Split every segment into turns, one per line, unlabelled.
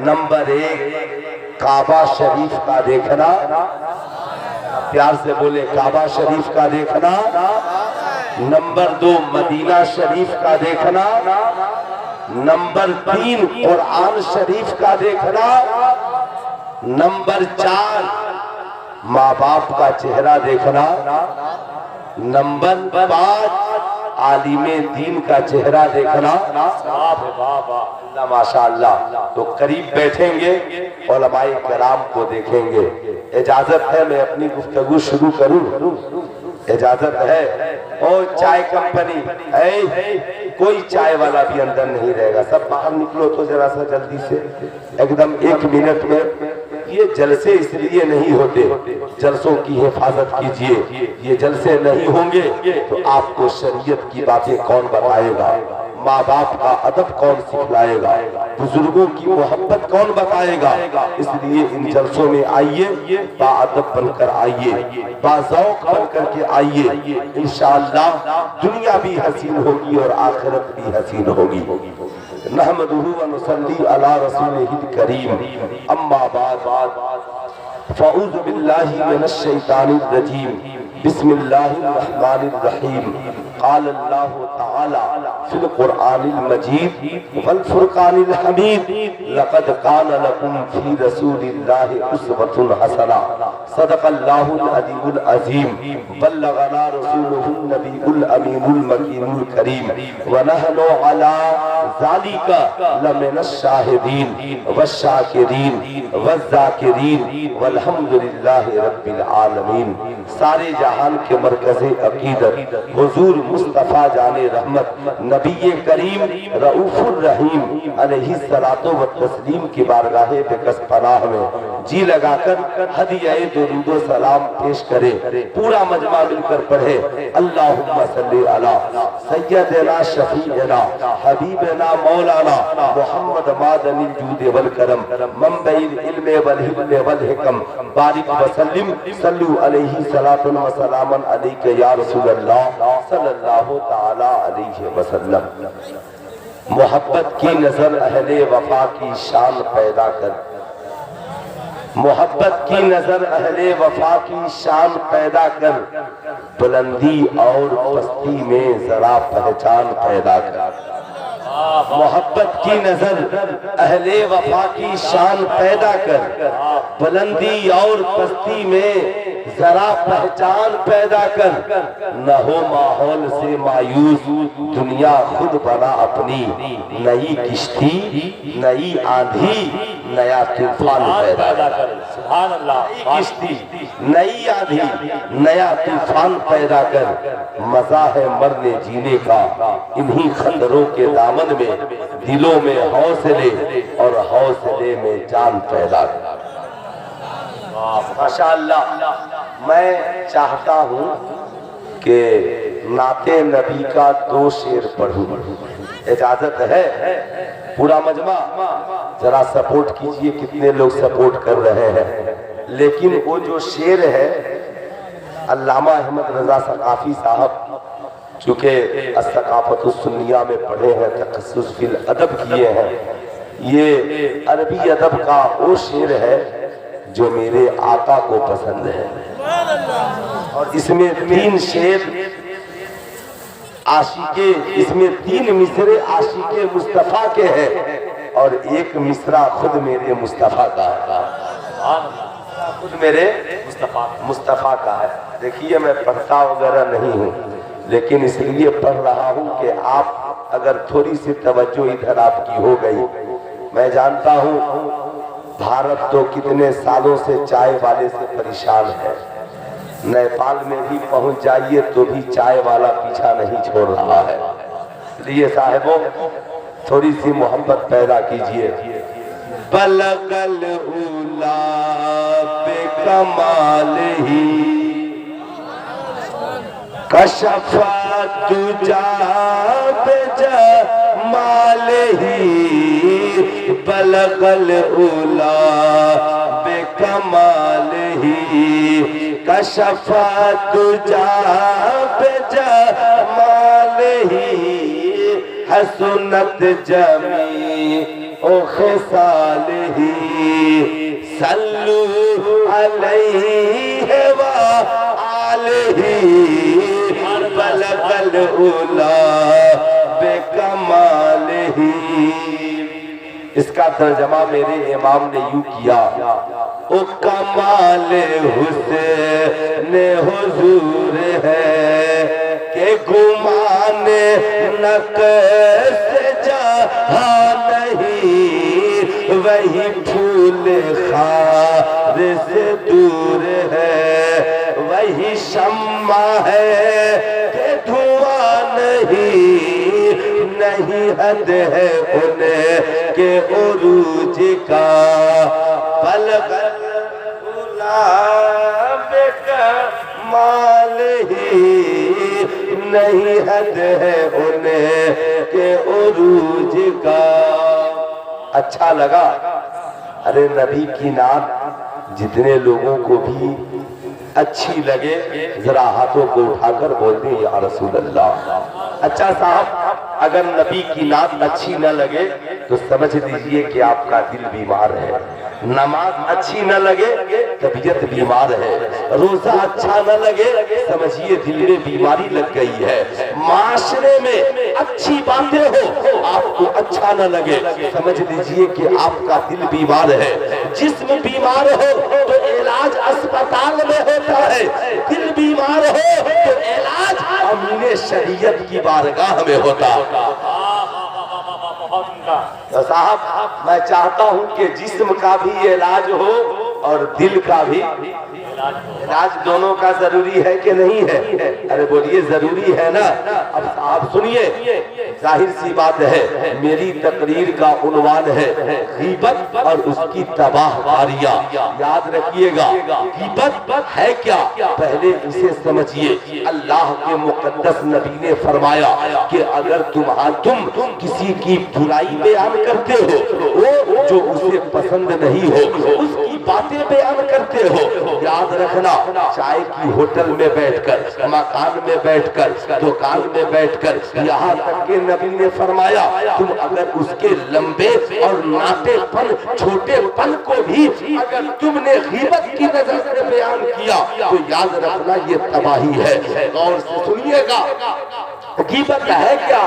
Number 1 کعبہ شریف کا دیکھنا، پیار سے بولے کعبہ شریف کا دیکھنا۔ نمبر 2 مدینہ شریف کا دیکھنا۔ نمبر 3 قرآن شریف کا دیکھنا۔ نمبر 4 ماں باپ کا چہرہ دیکھنا۔ نمبر 5 عالم دین کا چہرہ دیکھنا۔ اللہ ماشاءاللہ، تو قریب بیٹھیں گے، علماء کرام کو دیکھیں گے۔ اجازت ہے میں اپنی گفتگو شروع کروں؟ اجازت ہے؟ او چائے کمپنی کوئی چائے والا بھی اندر نہیں رہے گا، سب باہر نکلو تو ذرا سا جلدی سے، ایک دم 1 منٹ میں۔ یہ جلسے اس لیے نہیں ہوتے، جلسوں کی حفاظت کیجئے۔ یہ جلسے نہیں ہوں گے تو آپ کو شریعت کی باتیں کون بتائے گا، ماں باپ کا ادب کون سکھلائے گا، بزرگوں کی محبت کون بتائے گا۔ اس لیے ان جلسوں میں آئیے، با ادب بن کر آئیے، با ذوق بن کر کے آئیے، انشاءاللہ دنیا بھی حسین ہوگی اور آخرت بھی حسین ہوگی۔ نحمدہ و نصلی علی رسولہ الکریم، اما بعد، فاعوذ باللہ من الشیطان الرجیم، بسم اللہ الرحمن الرحیم۔ قال اللہ تعالی فی القرآن المجید والفرقان الحمید، لقد کان لکم فی رسول اللہ اسوۃ حسنہ، صدق اللہ العلی العظیم، بلغنا رسولہ النبی الامین المکین الکریم، ونحن علی ذالک لمن الشاہدین والشاکرین والذاکرین والحمدللہ رب العالمین۔ سارے جہان کے مرکز عقیدت حضور مصطفیٰ جان رحمت نبی کریم رؤوف الرحیم علیہ الصلوۃ والتسلیم کی بارگاہ بکس پناہ میں جی لگا کر ہدیہ درود و سلام پیش کرے۔ پورا مجمع مل کر پڑھے، اللہم صلی علی سیدنا شفیعنا حبیبنا مولانا محمد معدن الجود والکرم، منبع العلم والحکم والحکم، بارک وسلم، صلو علیہ صلاۃ و سلام علیک یا رسول اللہ صلی اللہ تعالی علیہ وسلم۔ محبت کی نظر اہل وفا کی شان پیدا کر، محبت کی نظر اہل وفا کی شان پیدا کر، بلندی اور پستی میں ذرا پہچان پیدا کر۔ محبت کی نظر اہل وفا کی شان پیدا کر، بلندی اور پستی میں ذرا پہچان پیدا کر، نہ ہو ماحول سے مایوس، دنیا خود بنا اپنی، نئی کشتی نئی آندھی نیا طوفان پیدا کر۔ سبحان اللہ، کشتی نئی آندھی نیا طوفان پیدا کر، مزہ ہے مرنے جینے کا انہی خطروں کے دامن میں، دلوں میں حوصلے اور حوصلے میں جان پیدا کر۔ ماشاءاللہ، میں چاہتا ہوں کہ نعت نبی کا 2 شعر پڑھوں، اجازت ہے؟ پورا مجمع ذرا سپورٹ کیجئے، کتنے لوگ سپورٹ کر رہے ہیں۔ لیکن وہ جو شعر ہے علامہ احمد رضا ثقافی صاحب چونکہ الثقافت السنیہ میں پڑھے ہیں، تخصص فی الادب کیے ہیں، یہ عربی ادب کا وہ شعر ہے جو میرے آقا کو پسند ہے، اور اس میں 3 شعر عاشقے، اس میں 3 مصرے عاشق مصطفیٰ کے ہیں اور 1 مصرع خود میرے مصطفیٰ کا ہے، خود میرے مصطفیٰ کا ہے۔ دیکھیے میں پڑھتا وغیرہ نہیں ہوں، لیکن اس لیے پڑھ رہا ہوں کہ آپ اگر تھوڑی سی توجہ ادھر آپ کی ہو گئی۔ میں جانتا ہوں بھارت تو کتنے سالوں سے چائے والے سے پریشان ہے، نیپال میں بھی پہنچ جائیے تو بھی چائے والا پیچھا نہیں چھوڑ رہا ہے۔ اس لیے صاحبوں تھوڑی سی محبت پیدا کیجئے۔ بلغ الاولی بکمالہ کشف الدجی بجمالہ، بلغ الاولی بکمالہ کشف الدجی بجمالہ، حسنت جمیع او خصالہ صلو علیہ وآلہ بلغ العلا بکمالہ۔ اس کا ترجمہ میرے امام نے یوں کیا، او کمال حسن حضور ہے کہ گمان نقص جہاں نہیں، وہی پھول خار سے دور ہے، وہی شمع ہے کہ دھواں نہیں حد ہے انہیں کہ عروج کا، بلغ العلا بکمالہ، نہیں حد ہے انہیں کہ عروج کا۔ اچھا لگا؟ ارے نبی کی نعت جتنے لوگوں کو بھی اچھی لگے ذرا ہاتھوں کو اٹھا کر بول دیں یا رسول اللہ۔ اچھا صاحب، اگر نبی کی نعت اچھی نہ لگے تو سمجھ لیجئے کہ آپ کا دل بیمار ہے، نماز اچھی نہ لگے طبیعت بیمار ہے، روزہ اچھا نہ لگے سمجھیے دل میں بیماری لگ گئی ہے، معاشرے میں اچھی باتیں ہو آپ کو اچھا نہ لگے سمجھ لیجئے کہ آپ کا دل بیمار ہے، جسم بیمار ہو تو علاج اسپتال میں ہوتا ہے، دل بیمار ہو تو علاج امین شریعت کی بارگاہ میں ہوتا۔ صاحب میں چاہتا ہوں کہ جسم کا بھی علاج ہو اور دل کا بھی علاج، دونوں کا ضروری ہے کہ نہیں ہے؟ ارے بولیے ضروری ہے نا۔ اب آپ سنیے، ظاہر سی بات ہے میری تقریر کا عنوان ہے غیبت اور اس کی تباہ کاریاں۔ یاد رکھیے گا غیبت ہے کیا، پہلے اسے سمجھیے۔ اللہ کے مقدس نبی نے فرمایا کہ اگر تم کسی کی برائی بیان کرتے ہو، وہ جو اسے پسند نہیں ہو اس کی باتیں بیان کرتے ہو، یاد رکھنا چائے کی ہوٹل میں بیٹھ کر، مکان میں بیٹھ کر، دکان میں بیٹھ کر، یہاں تک کہ نبی نے فرمایا تم اگر اس کے لمبے اور ناٹے پن چھوٹے پن کو بھی اگر تم نے غیبت کی نظر سے بیان کیا تو یاد رکھنا یہ تباہی ہے۔ غور سے سنیے گا غیبت ہے کیا،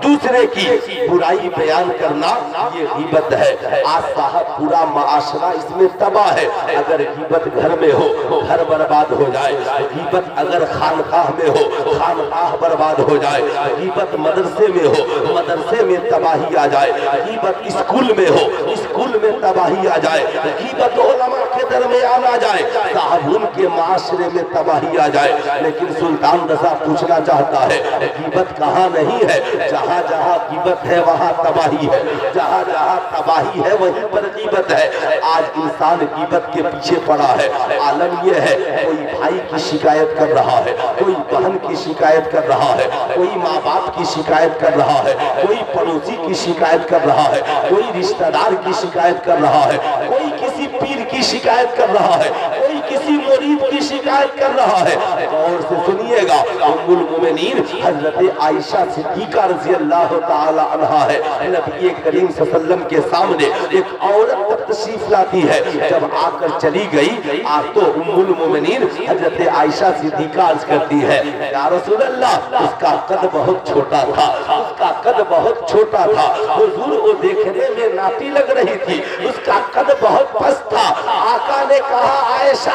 دوسرے کی برائی بیان کرنا یہ غیبت ہے۔ آج صاحب پورا معاشرہ اس میں تباہ ہے، اگر غیبت گھر میں ہو گھر برباد ہو جائے، غیبت اگر خانقاہ میں ہو خانقاہ برباد ہو جائے، غیبت مدرسے میں ہو مدرسے میں تباہی آ جائے، غیبت اسکول میں ہو اسکول میں تباہی آ جائے، غیبت علماء کے درمیان آ جائے، صاحب ان کے معاشرے میں تباہی آ جائے۔ لیکن سلطان رضا پوچھنا چاہتا ہے غیبت کہاں نہیں ہے؟ جہاں جہاں غیبت ہے وہاں تباہی ہے، جہاں جہاں تباہی ہے وہیں پر غیبت ہے۔ آج انسان غیبت کے پیچھے پڑا ہے۔ عالم یہ ہے کوئی بھائی کی شکایت کر رہا ہے، کوئی بہن کی شکایت کر رہا ہے، کوئی ماں باپ کی شکایت کر رہا ہے، کوئی پڑوسی کی شکایت کر رہا ہے، کوئی رشتہ دار کی شکایت کر رہا ہے، کوئی کسی پیر کی شکایت کر رہا ہے، کوئی کسی مرید کی شکایت کر رہا ہے۔ غور سے سنیے گا ام المومنین حضرت عائشہ صدیقہ رضی اللہ تعالی عنہا ہے، نبی کریم صلی اللہ علیہ وسلم کے سامنے ایک عورت تشریف لاتی ہے، جب آ کر چلی گئی تو ام المومنین حضرت عائشہ صدیقہ عرض کرتی ہے یا رسول اللہ اس کا قد بہت چھوٹا تھا، اس کا قد بہت چھوٹا تھا، حضور وہ دیکھنے میں ناٹی لگ رہی تھی، اس کا قد بہت پست تھا۔ آقا نے کہا عائشہ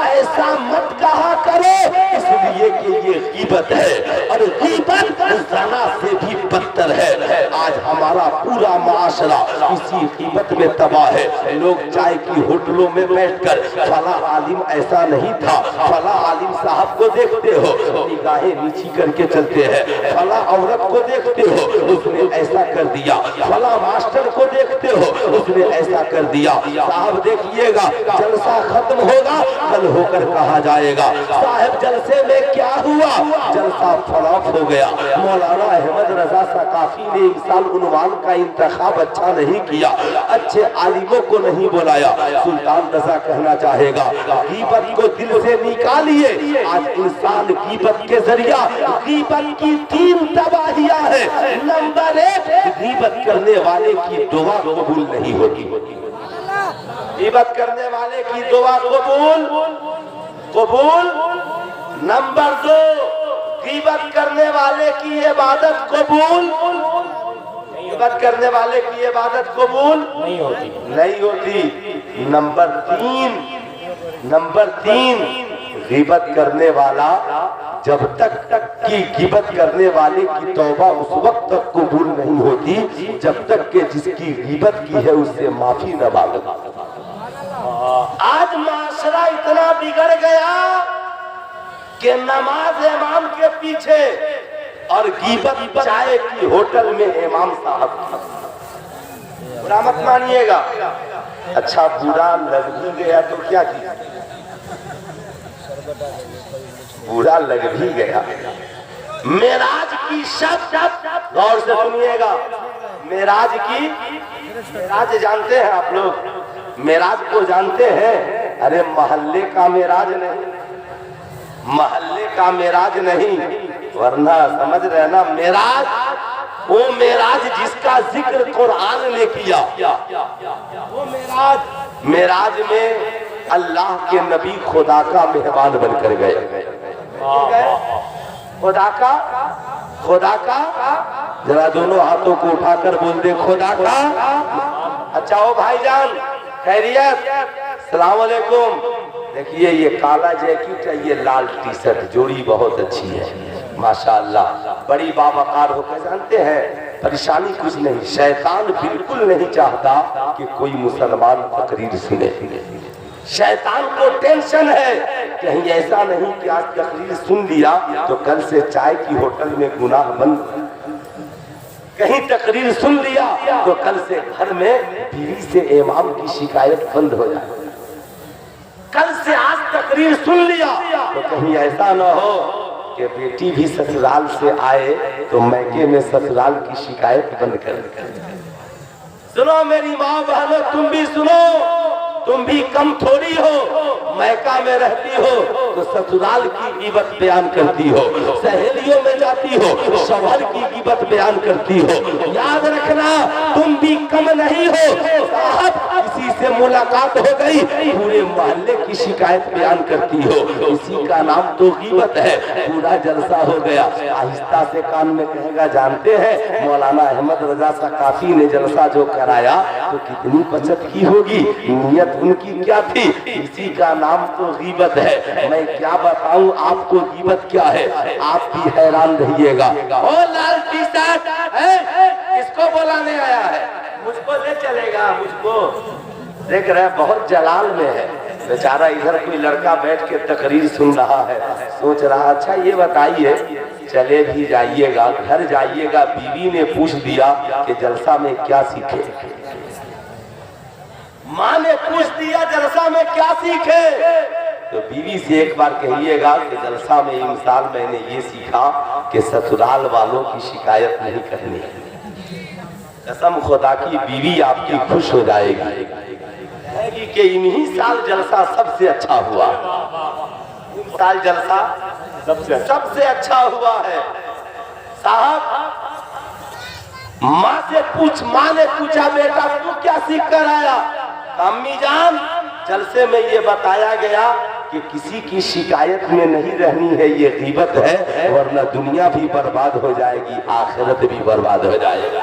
ایسا مت کہا کرو، اس لیے کہ یہ غیبت ہے اور غیبت زنا سے بھی بدتر ہے۔ آج ہمارا پورا معاشرہ اسی غیبت میں تباہ ہے۔ لوگ چائے کی ہوٹلوں میں بیٹھ کر فلاں عالم ایسا نہیں تھا، فلاں عالم صاحب کو دیکھتے ہو نگاہیں نیچی کر کے چلتے ہیں، فلاں عورت کو دیکھتے ہو اس نے ایسا کر دیا، فلاں ماسٹر کو دیکھتے ہو اس نے ایسا کر دیا۔ صاحب دیکھیے گا جلسہ ختم ہوگا کل ہو کر کہا جائے گا صاحب جلسے میں کیا ہوا، جلسہ فلاپ ہو گیا۔ مولانا احمد رضا ثقافی نے ایک سال عنوان عنوان کا انتخاب اچھا نہیں کیا، اچھے عالموں کو نہیں بلایا۔ سلطان رضا کہنا چاہے گا غیبت کو دل سے نکالیے۔ آج انسان غیبت کے ذریعہ غیبت کی 3 تباہیاں ہیں۔ نمبر 1، غیبت کرنے والے کی دعا قبول نہیں ہوتی۔ غیبت کرنے والے کی دعا قبول۔ نمبر 2، غیبت کرنے والے کی عبادت قبول۔ غیبت کرنے والے کی عبادت قبول نہیں ہوتی۔ نمبر 3، غیبت کرنے والا جب تک کی غیبت کرنے والے کی توبہ اس وقت تک قبول نہیں ہوتی جب تک کہ جس کی غیبت کی ہے اس سے معافی نہ مانگے۔ آج معاشرہ اتنا بگڑ گیا کہ نماز امام کے پیچھے اور غیبت چائے کی ہوٹل میں امام صاحب کی۔ برا مت مانیے گا، اچھا برا لگ بھی گیا تو کیا کیا؟ برا لگ بھی گیا۔ معراج کی شب، غور سے سنیے گا، معراج جانتے ہیں آپ لوگ؟ معراج کو جانتے ہیں؟ ارے محلے کا معراج نہیں، محلے کا معراج نہیں، ورنہ سمجھ رہے نا معراج وہ معراج جس کا ذکر قرآن نے کیا۔ وہ معراج میں اللہ کے نبی خدا کا مہمان بن کر گئے۔ خدا کا ذرا دونوں ہاتھوں کو اٹھا کر بول دے خدا کا۔ اچھا ہو بھائی جان، خیریت؟ السلام علیکم۔ دیکھیے یہ کالا جیکٹ ہے، یہ لال ٹی شرٹ، جوڑی بہت اچھی ہے ماشاءاللہ، بڑی باوقار ہو کے جانتے ہیں۔ پریشانی کچھ نہیں، شیطان بالکل نہیں چاہتا کہ کوئی مسلمان تقریر سنے۔ شیطان کو ٹینشن ہے کہیں ایسا نہیں کہ آج تقریر سن لیا تو کل سے چائے کی ہوٹل میں گناہ بند، کہیں تقریر سن لیا تو کل سے گھر میں بیوی سے امام کی شکایت بند ہو جائے، کل سے آج تقریر سن لیا تو کہیں ایسا نہ ہو کہ بیٹی بھی سسرال سے آئے تو میکے میں سسرال کی شکایت بند کر دے۔ سنو میری ماں بہنوں، تم بھی سنو، تم بھی کم تھوڑی ہو، میکہ میں رہتی ہو تو سسرال کی غیبت بیان کرتی ہو، سہیلیوں میں جاتی ہو شوہر کی غیبت بیان کرتی ہو۔ یاد رکھنا تم بھی کم نہیں ہو، صاحب کسی سے ملاقات ہو گئی پورے محلے کی شکایت بیان کرتی ہو، اسی کا نام تو غیبت ہے۔ پورا جلسہ ہو گیا، آہستہ سے کان میں کہے گا جانتے ہیں مولانا احمد رضا ثقافی نے جلسہ جو کرایا تو کتنی بچت کی ہوگی، نیت ان کی کیا تھی؟ اسی کا نام تو غیبت ہے۔ میں کیا بتاؤں آپ کو غیبت کیا ہے، آپ بھی حیران رہیے گا۔ او لال ٹی شرٹ کس کو بلانے آیا ہے؟ مجھ کو لے چلے گا، مجھ کو دیکھ رہے بہت جلال میں ہے بیچارہ، ادھر کوئی لڑکا بیٹھ کے تقریر سن رہا ہے، سوچ رہا اچھا یہ بتائیے چلے بھی جائیے گا، گھر جائیے گا، بیوی نے پوچھ دیا کہ جلسہ میں کیا سیکھے، ماں نے پوچھ دیا جلسہ میں کیا سیکھے، تو بیوی سے ایک بار کہیے گا کہ جلسہ میں انسان میں نے یہ سیکھا کہ سسرال والوں کی شکایت نہیں کرنی۔ قسم خدا کی بیوی آپ کی خوش ہو جائے گی، کہے گی کہ انہی سال جلسہ سب سے اچھا ہوا، ان سال جلسہ سب سے اچھا ہوا ہے۔ صاحب ماں سے پوچھ، ماں نے پوچھا بیٹا تو کیا سیکھ کر آیا؟ امی جان جلسے میں یہ بتایا گیا کہ کسی کی شکایت میں نہیں رہنی ہے، یہ غیبت ہے، ورنہ دنیا بھی برباد ہو جائے گی، آخرت بھی برباد ہو جائے گی۔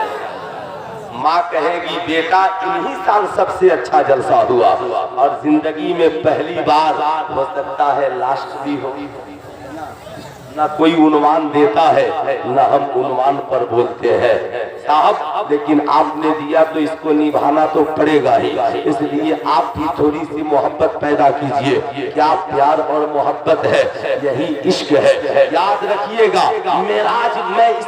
ماں کہے گی بیٹا انہی سال سب سے اچھا جلسہ ہوا، اور زندگی میں پہلی بار ہو سکتا ہے لاسٹ بھی ہو، نہ کوئی عنوان دیتا ہے نہ ہم عنوان پر بولتے ہیں صاحب، لیکن آپ نے دیا تو اس کو نبھانا تو پڑے گا ہی، اس لیے آپ بھی تھوڑی سی محبت پیدا کیجئے۔ کیا پیار اور محبت ہے، یہی عشق ہے۔ یاد رکھیے گا معراج میں اس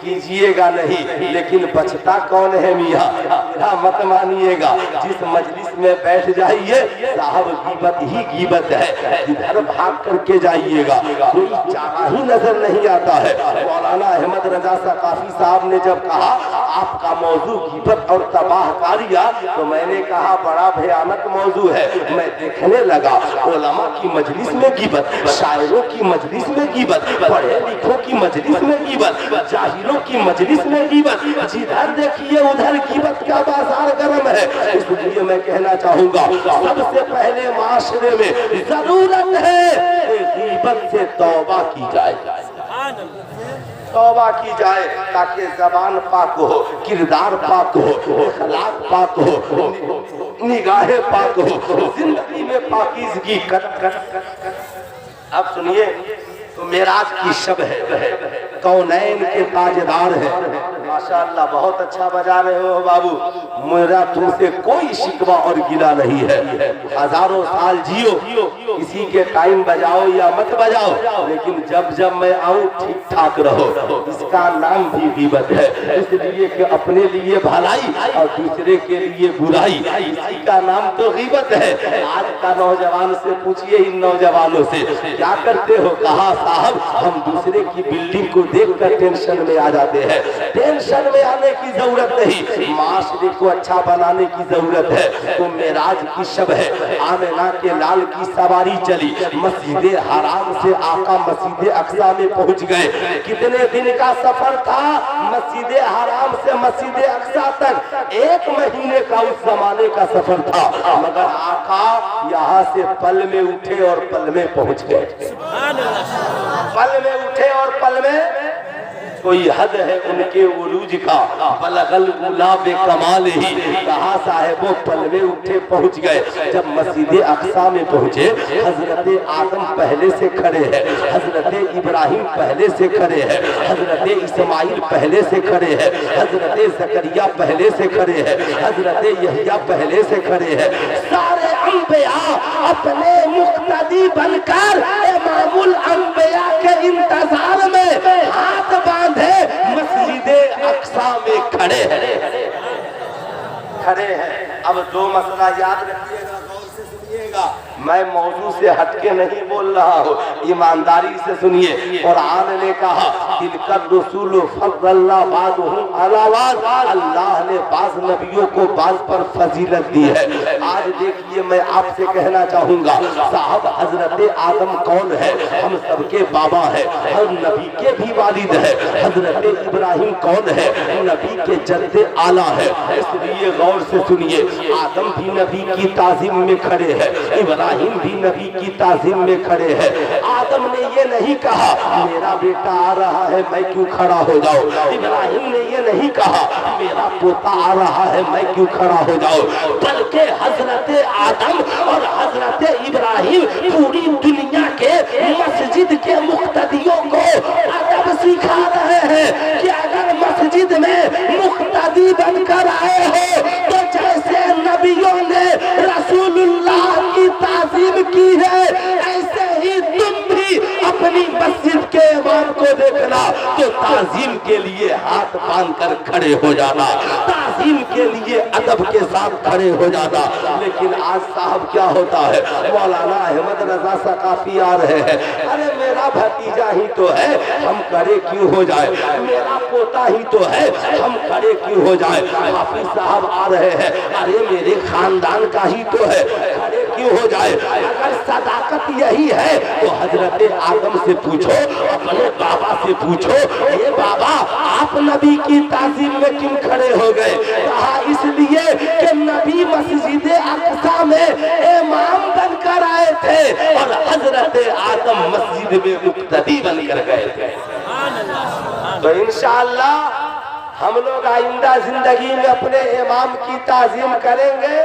کیجئے گا نہیں، لیکن بچتا کون ہے میاں؟ میرا مت مانیے گا، جس مجلس میں بیٹھ جائیے صاحب غیبت ہی غیبت ہے، ادھر بھاگ کر کے جائیے گا، کوئی چارہ ہی نظر نہیں آتا ہے۔ مولانا احمد رضا ثقافی صاحب نے جب کہا آپ کا موضوع غیبت اور تباہ کاریہ، تو میں نے کہا بڑا بھیانک موضوع ہے۔ میں دیکھنے لگا علماء کی مجلس میں غیبت، شاعروں کی مجلس میں غیبت، پڑھے لکھوں کی مجلس میں غیبت، جاہلوں کی مجلس میں غیبت، جدھر دیکھیے ادھر غیبت کا بازار گرم ہے۔ اس لیے میں کہنا چاہوں گا سب سے پہلے معاشرے میں ضرورت ہے کہ غیبت سے توبہ کی جائے، توبہ کی جائے، تاکہ زبان پاک ہو، کردار پاک ہو، اخلاق پاک ہو، نگاہیں پاک ہو، زندگی میں پاکیزگی اب سنیے، تو معراج کی شب ہے، کونین کے تاجدار ہے۔ ماشاءاللہ بہت اچھا بجا رہے ہو بابو، میرا تم سے کوئی شکوہ اور گلہ نہیں ہے، ہزاروں سال جیو، کسی کے ٹائم بجاؤ یا مت بجاؤ، لیکن جب میں آؤں ٹھیک ٹھاک رہو۔ اس کا نام بھی غیبت ہے، اس لیے کہ اپنے لیے بھلائی اور دوسرے کے لیے برائی، اسی کا نام تو غیبت ہے۔ آج کا نوجوان سے پوچھئے ان نوجوانوں سے کیا کرتے ہو؟ کہا صاحب ہم دوسرے کی بلڈنگ کو دیکھ کر ٹینشن میں آ جاتے ہیں۔ ٹینشن میں آنے کی ضرورت نہیں، معاشرے کو اچھا بنانے کی ضرورت ہے۔ تو معراج کی شب ہے، آمنہ کے لال کی سواری چلی، مسجد حرام سے آقا مسجد اقصی میں پہنچ گئے۔ کتنے دن کا سفر تھا؟ مسجد حرام سے مسجد اقصی تک 1 مہینے کا اس زمانے کا سفر تھا، مگر آقا یہاں سے پل میں اٹھے اور پل میں پہنچ گئے۔ پل میں اٹھے اور پل میں، کوئی حد ہے ان کے عروج کا، بلغ العلا بکمال ہی، کہا صاحب وہ پل میں اٹھے پہنچ گئے۔ جب مسجد اقصی میں پہنچے، حضرت آدم پہلے سے کھڑے ہیں، حضرت ابراہیم پہلے سے کھڑے ہیں، حضرت اسماعیل پہلے سے کھڑے ہیں، حضرت زکریا پہلے سے کھڑے ہیں، حضرت یحییٰ پہلے سے کھڑے ہیں۔ سارے انبیاء اپنے مقتدی بن کر امام الانبیاء کے انتظار میں ہاتھ باندھے مسجد اقصی میں کھڑے ہیں۔ اب دو مسئلہ یاد رکھیے گا، غور سے سنیے گا، میں موضوع سے ہٹ کے نہیں بول رہا ہوں، ایمانداری سے سنیے۔ قرآن نے کہا تلک الرسول فضل اللہ بعضهم علی بعض، اللہ نے بعض نبیوں کو بعض پر فضیلت دی ہے۔ آج دیکھیے میں آپ سے کہنا چاہوں گا صاحب حضرت آدم کون ہے؟ ہم سب کے بابا ہے، ہر نبی کے بھی والد ہے۔ حضرت ابراہیم کون ہے؟ نبی کے جد اعلیٰ ہے۔ اس لیے غور سے سنیے، آدم بھی نبی کی تعظیم میں کھڑے ہیں، ابراہیم بھی نبی کی تعظیم میں کھڑے ہیں۔ آدم نے یہ نہیں کہا میرا بیٹا آ رہا ہے میں کیوں کھڑا ہو جاؤں، ابراہیم نے یہ نہیں کہا میرا پوتا آ رہا ہے میں کیوں کھڑا ہو جاؤں، بلکہ حضرت آدم اور حضرت ابراہیم پوری دنیا کے مسجد کے مقتدیوں کو ادب سکھا رہے ہیں کہ اگر مسجد میں مقتدی بن کر آئے ہو تو جیسے نبیوں نے رسول اللہ کی تعظیم کی ہے، ایسے ہی تم بھی اپنی مسجد کے امام کو دیکھنا تو تعظیم کے لیے ہاتھ باندھ کر کھڑے ہو جانا، تعظیم کے لیے ادب کے ساتھ کھڑے ہو جانا۔ لیکن آج صاحب کیا ہوتا ہے، مولانا احمد رضا ثقافی آ رہے ہیں، ارے میرا بھتیجا ہی تو ہے ہم کھڑے کیوں ہو جائے، میرا پوتا ہی تو ہے ہم کھڑے کیوں ہو جائے۔ حافظ صاحب آ رہے ہیں، ارے میرے خاندان کا ہی تو ہے کھڑے کیوں ہو جائے۔ اگر صداقت یہی ہے تو حضرت آدم سے پوچھو، اپنے بابا سے پوچھو، اے بابا آپ نبی کی تعظیم میں کیوں کھڑے ہو گئے؟ کہا اس لیے کہ نبی مسجد اقصی میں امام بن کر آئے تھے اور حضرت آدم مسجد میں مقتدی بن کر گئے تھے۔ تو انشاءاللہ ہم لوگ آئندہ زندگی میں اپنے امام کی تعظیم کریں گے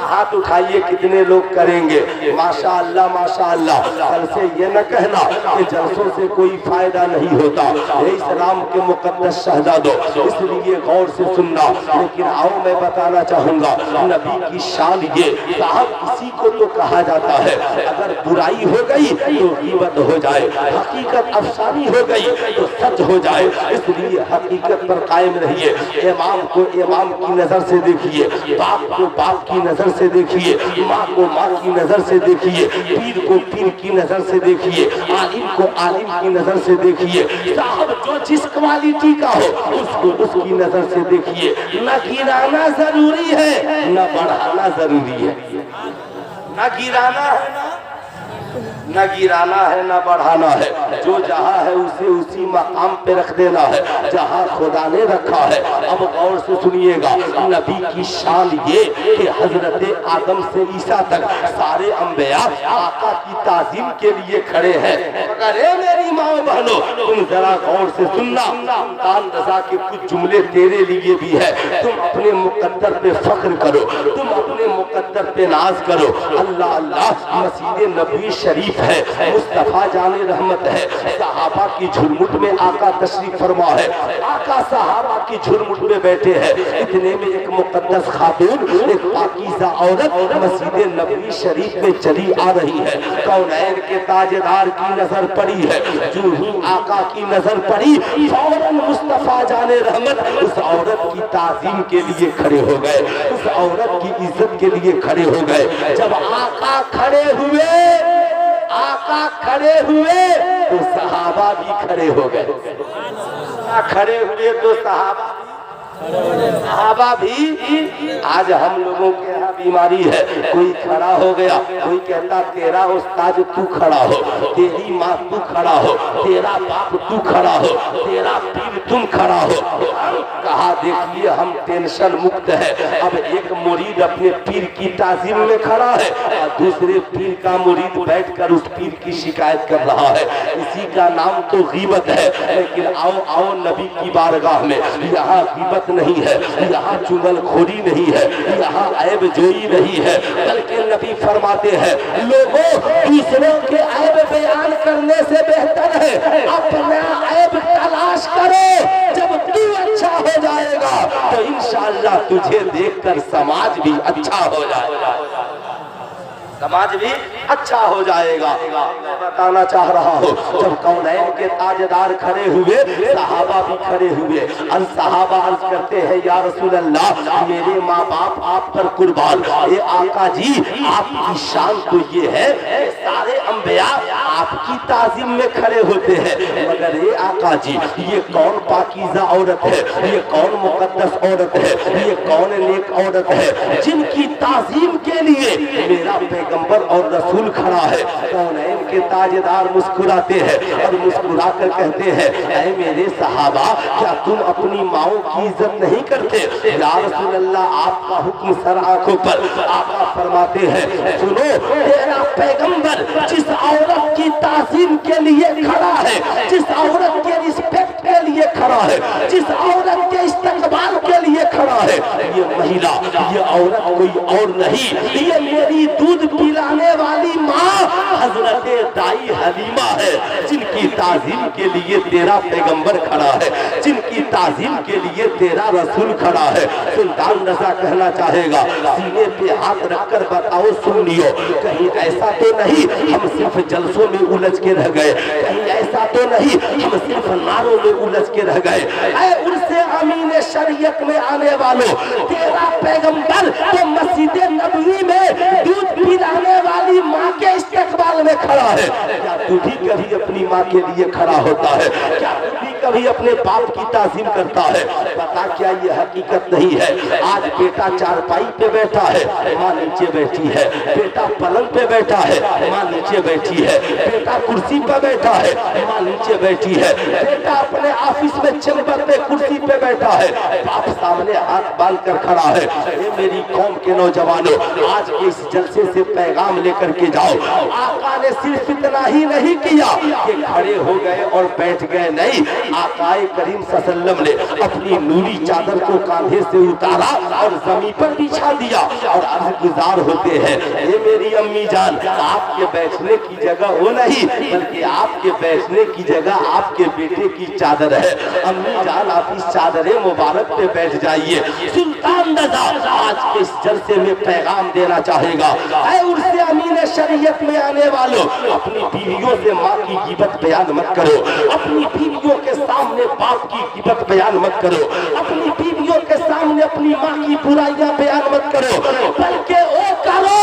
ہاتھ اٹھائیے کتنے لوگ کریں گے ماشاءاللہ ماشاءاللہ. کل سے یہ نہ کہنا کہ جلسوں سے کوئی فائدہ نہیں ہوتا. یہ اسلام کے مقدس شہزادوں اس لیے غور سے سننا. لیکن آؤ میں بتانا چاہوں گا نبی کی شان یہ صاحب کسی کو تو کہا جاتا ہے اگر برائی ہو گئی تو غیبت ہو جائے, حقیقت افسانی ہو گئی تو سچ ہو جائے. اس لیے حقیقت پر قائم رہیے. امام کو امام کی نظر سے دیکھیے, باپ کو باپ کی نظر سے دیکھیے, ماں کو ماں کی نظر سے دیکھیے, پیر کو پیر کی نظر سے دیکھیے, عالم کو عالم کی نظر سے دیکھیے. صاحب جو جس کوالٹی کا ہو اس کو اس کی نظر سے دیکھیے. نہ گرانا ضروری ہے نہ بڑھانا ضروری ہے. نہ گرانا ہے نہ گرانا ہے نہ بڑھانا ہے. جو جہاں ہے اسے اسی مقام پہ رکھ دینا ہے جہاں خدا نے رکھا ہے. اب غور سے سنیے گا نبی کی شان یہ کہ حضرت آدم سے عیسیٰ تک سارے انبیاء آقا کی تعظیم کے لیے کھڑے ہیں. مگر اے میری ماں بہنوں تم ذرا غور سے سننا. سلطان رضا کے کچھ جملے تیرے لیے بھی ہے. تم اپنے مقدر پہ فخر کرو, تم اپنے مقدر پہ ناز کرو. اللہ اللہ مسجد نبوی شریف ہے, مصطفیٰ جان رحمت ہے, صحابہ کی جھرمٹ میں آقا تشریف فرما ہے. آقا صحابہ کی جھرمٹ میں بیٹھے ہیں. اتنے میں ایک مقدس خاتون, ایک پاکیزہ عورت مسجد نبوی شریف میں چلی آ رہی ہے. کونین کے تاجدار کی نظر پڑی ہے. جو ہی آقا کی نظر پڑی فوراً مصطفیٰ جان رحمت اس عورت کی تعظیم کے لیے کھڑے ہو گئے, اس عورت کی عزت کے لیے کھڑے ہو گئے. جب آقا کھڑے تو صحابہ بھی کھڑے ہو گئے. کھڑے ہوئے تو صحابہ بھی. آج ہم لوگوں کے یہاں بیماری ہے, کوئی کھڑا ہو گیا کوئی کہتا تیرا استاد تو کھڑا ہو, تیری ماں تو کھڑا ہو, تیرا باپ تو کھڑا ہو, تیرا پیر تم کھڑا ہو. کہا دیکھیے ہم ٹینشن مکت ہے. اب ایک مرید اپنے پیر کی تعظیم میں کھڑا ہے اور دوسرے پیر کا مرید بیٹھ کر اس پیر کی شکایت کر رہا ہے. اسی کا نام تو غیبت ہے. لیکن آؤ نبی کی بارگاہ میں. یہاں غیبت نہیں ہے, یہاں چغل خوری نہیں ہے, یہاں عیب جوئی نہیں ہے, بلکہ نبی فرماتے ہیں لوگوں دوسروں کے عیب بیان کرنے سے بہتر ہے اپنا عیب تلاش کرو. جب تو اچھا ہو جائے گا تو انشاءاللہ تجھے دیکھ کر سماج بھی اچھا ہو جائے گا. سماج بھی اچھا ہو جائے گا. میں بتانا چاہ رہا ہوں جب کونین کے تاجدار کھڑے ہوئے صحابہ بھی کھڑے ہوئے. صحابہ عرض کرتے ہیں یا رسول اللہ میرے ماں باپ آپ پر قربان. اے آقا جی آپ کی شان تو یہ ہے کہ سارے انبیاء آپ کی تعظیم میں کھڑے ہوتے ہیں. مگر اے آقا جی یہ کون پاکیزہ عورت ہے, یہ کون مقدس عورت ہے, یہ کون نیک عورت ہے جن کی تعظیم کے لیے میرا پیغمبر اور رسول کھڑا ہے. کونین کے تاجدار مسکراتے ہیں اور مسکرا کر کہتے ہیں اے میرے صحابہ کیا تم اپنی ماؤں کی عزت نہیں کرتے؟ یا رسول اللہ آپ کا حکم سر آنکھوں پر. آقا فرماتے ہیں سنو تیرا پیغمبر جس عورت کی تعظیم کے لیے کھڑا ہے, جس عورت کے رسپیکٹ کے لیے کھڑا ہے, جس عورت کے استقبال کے لیے کھڑا ہے, یہ مہیلا یہ عورت کوئی اور نہیں, یہ میری دودھ پلانے والی ماں حضرت دائی حلیمہ ہے جن کی تعظیم کے لیے تیرا پیغمبر کھڑا ہے, جن کی تعظیم کے لیے تیرا رسول کھڑا ہے. سلطان رضا کہنا چاہے گا سینے پہ ہاتھ رکھ کر بتاؤ سنیو کہیں ایسا تو نہیں ہم صرف جلسوں میں الجھ کے رہ گئے, کہیں ایسا تو نہیں ہم صرف نعروں میں الجھ کے رہ گئے. اے عرس امین شریعت میں آنے والوں تیرا پیغمبر تو مسجد نبوی میں دودھ پلانے والی ماں کے استقبال میں کھڑا ہے. کیا تو بھی کبھی اپنی ماں کے لیے کھڑا ہوتا ہے؟ کیا تو بھی کبھی اپنے باپ کی تعظیم کرتا ہے؟ بتا کیا یہ حقیقت نہیں ہے؟ آج بیٹا چارپائی پہ بیٹھا ہے ماں نیچے بیٹھی ہے, بیٹا پلنگ پہ بیٹھا ہے ماں نیچے بیٹھی ہے, بیٹا کرسی پہ بیٹھا ہے ماں نیچے بیٹھی ہے, بیٹا اپنے آفس میں چیمبر پہ کرسی پہ بیٹھا ہے, باپ سامنے ہاتھ باندھ کر کھڑا ہے. اے میری قوم کے نوجوانوں آج اس جلسے سے پیغام لے کر کے جاؤ. آقا نے صرف اتنا ہی نہیں کیا کہ کھڑے ہو گئے اور بیٹھ گئے, نہیں, آقا کریم صلی اللہ علیہ وسلم نے اپنی نور پوری چادر کو کاندھے سے اتارا اور زمین پر بچھا دیا اور عرض گزار ہوتے ہیں اے میری امی جان آپ کے بیٹھنے کی جگہ وہ نہیں بلکہ آپ کے بیٹھنے کی جگہ آپ کے بیٹے کی چادر ہے، امی جان آپ اس چادر مبارک پہ بیٹھ جائیے۔ سلطان رضا آج کے اس جلسے میں پیغام دینا چاہے گا، اے عرس امین شریعت میں آنے والوں، اپنی بیویوں سے ماں کی غیبت بیان مت کرو، اپنی بیویوں کے سامنے باپ کی غیبت بیان مت کرو، اپنی بیویوں کے سامنے اپنی ماں کی برائیاں بیان مت کرو، بلکہ وہ کرو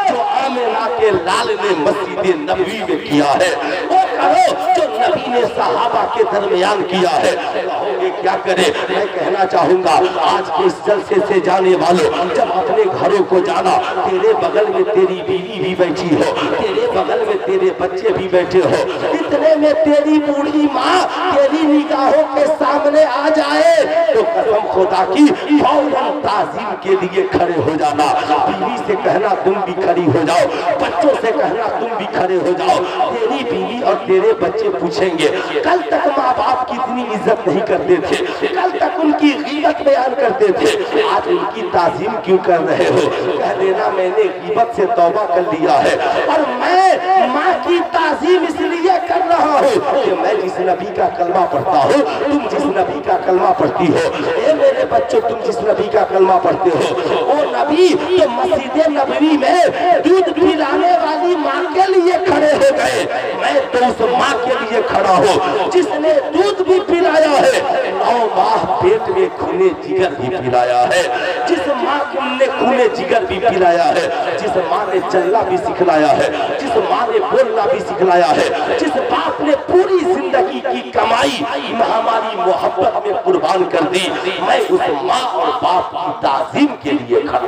جو آمنہ کے لال نے مسجد نبوی میں کیا ہے، وہ کرو جو نبی نے صحابہ کے درمیان کیا ہے۔ کہوگے کیا کرے؟ میں کہنا چاہوں گا آج کے اس جلسے سے جانے والوں، جب اپنے گھروں کو جانا، تیرے بغل میں تیری بیوی بھی بیٹھی ہو، تیرے بغل میں تیرے بچے بھی بیٹھے ہو، اتنے میں تیری بوڑھی ماں تیری نگاہوں کے سامنے آ جائے تو قسم خدا کی فوراً تعظیم کے لیے کھڑے ہو جانا۔ بیوی سے کہنا تم بھی کھڑی ہو جاؤ، بچوں سے کہنا تم بھی کھڑے ہو جاؤ۔ تیری بیوی اور تیرے بچے پوچھیں گے کل تک ماں باپ کی اتنی عزت نہیں کرتے تھے، کل تک ان کی غیبت بیان کرتے تھے، آج ان کی تعظیم کیوں کر رہے ہو؟ کہہ دینا میں نے غیبت سے توبہ کر لیا ہے اور میں ماں کی تعظیم اس لیے کر رہا ہوں کہ میں جس نبی کا کلمہ پڑھتا ہوں تم جس نبی کا کلمہ پڑھتی ہو، اے میرے بچوں تم جس نبی کا کلمہ پڑھتے ہو، وہ نبی تو مسجد نبوی میں دودھ پلانے والی ماں کے لیے کھڑے ہو گئے، میں تو اس ماں کے لیے کھڑا ہوں جس نے دودھ بھی پلایا ہے، 9 ماہ پیٹ میں خونے جگر بھی پلایا ہے، جس ماں نے خونے جگر بھی پلایا ہے، جس ماں نے چلنا بھی سکھلایا ہے، جس ماں نے بولنا بھی سکھلایا ہے، جس باپ نے پوری زندگی کی کمائی ہماری محبت میں قربان کر دی، میں اس ماں اور باپ کی تعظیم کے لیے کھڑا۔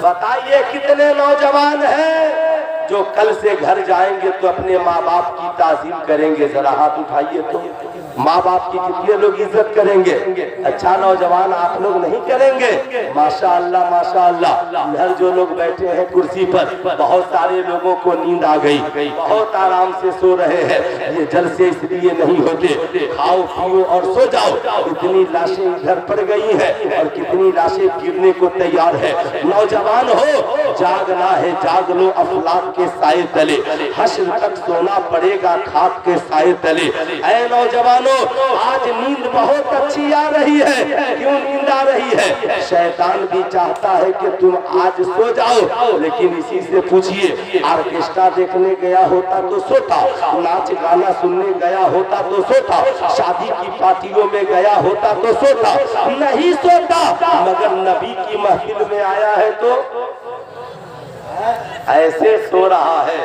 بتائیے کتنے نوجوان ہیں جو کل سے گھر جائیں گے تو اپنے ماں باپ کی تعظیم کریں گے؟ ذرا ہاتھ اٹھائیے تو ماں باپ کی کتنے لوگ عزت کریں گے؟ اچھا نوجوان آپ لوگ نہیں کریں گے؟ ماشاءاللہ ماشاءاللہ، ادھر جو لوگ بیٹھے ہیں کرسی پر بہت سارے لوگوں کو نیند آ گئی، بہت آرام سے سو رہے ہیں، یہ جلسے اس لیے نہیں ہوتے، کھاؤ پیو اور سو جاؤ۔ اتنی لاشیں ادھر پڑ گئی ہیں اور کتنی لاشیں گرنے کو تیار ہے۔ نوجوان ہو جاگنا ہے جاگ لو افلاک کے سائے تلے، حشر تک سونا پڑے گا خاک کے سائے تلے۔ اے نوجوانوں آج نیند بہت اچھی آ رہی ہے، کیوں نیند آ رہی ہے؟ شیطان بھی چاہتا ہے کہ تم آج سو جاؤ، لیکن اسی سے پوچھئے آرکیسٹرا دیکھنے گیا ہوتا تو سوتا، ناچ گانا سننے گیا ہوتا تو سوتا، شادی کی پارٹیوں میں گیا ہوتا تو سوتا، نہیں سوتا، مگر نبی کی محفل میں آیا ہے تو ایسے سو رہا ہے۔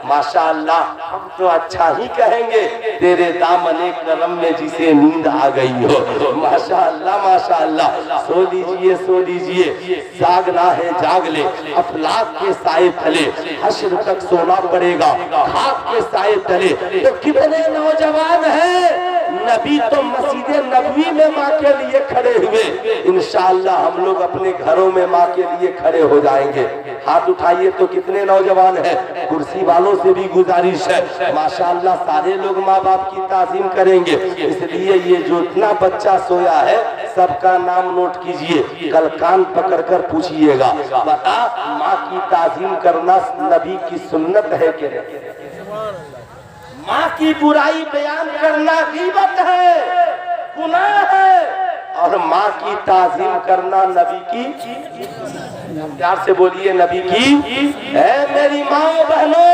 ماشاءاللہ ہم تو اچھا ہی کہیں گے تیرے دامن کرم میں جسے نیند آ گئی ہو۔ ماشاءاللہ ماشاءاللہ، سو لیجئے سو لیجئے، جاگنا ہے جاگ لے افلاک کے سائے تلے، حشر تک سونا پڑے گا خاک کے سائے تلے۔ تو کتنے نوجوان ہیں نبی تو مسجد نبوی میں ماں کے لیے کھڑے ہوئے، انشاءاللہ ہم لوگ اپنے گھروں میں ماں کے لیے کھڑے ہو جائیں گے۔ ہاتھ اٹھائیے تو کتنے نوجوان ہیں؟ کرسی والوں سے بھی گزارش ہے ماشاءاللہ سارے لوگ ماں باپ کی تعظیم کریں گے، اس لیے یہ جو اتنا بچہ سویا ہے سب کا نام نوٹ کیجئے، کل کان پکڑ کر پوچھئے گا بتا ماں کی تعظیم کرنا نبی کی سنت ہے کہ نہیں؟ ماں کی برائی بیان کرنا غیبت ہے، گناہ ہے، اور ماں کی تعظیم کرنا نبی کی، پیار سے بولیے نبی کی۔ اے میری ماں بہنوں،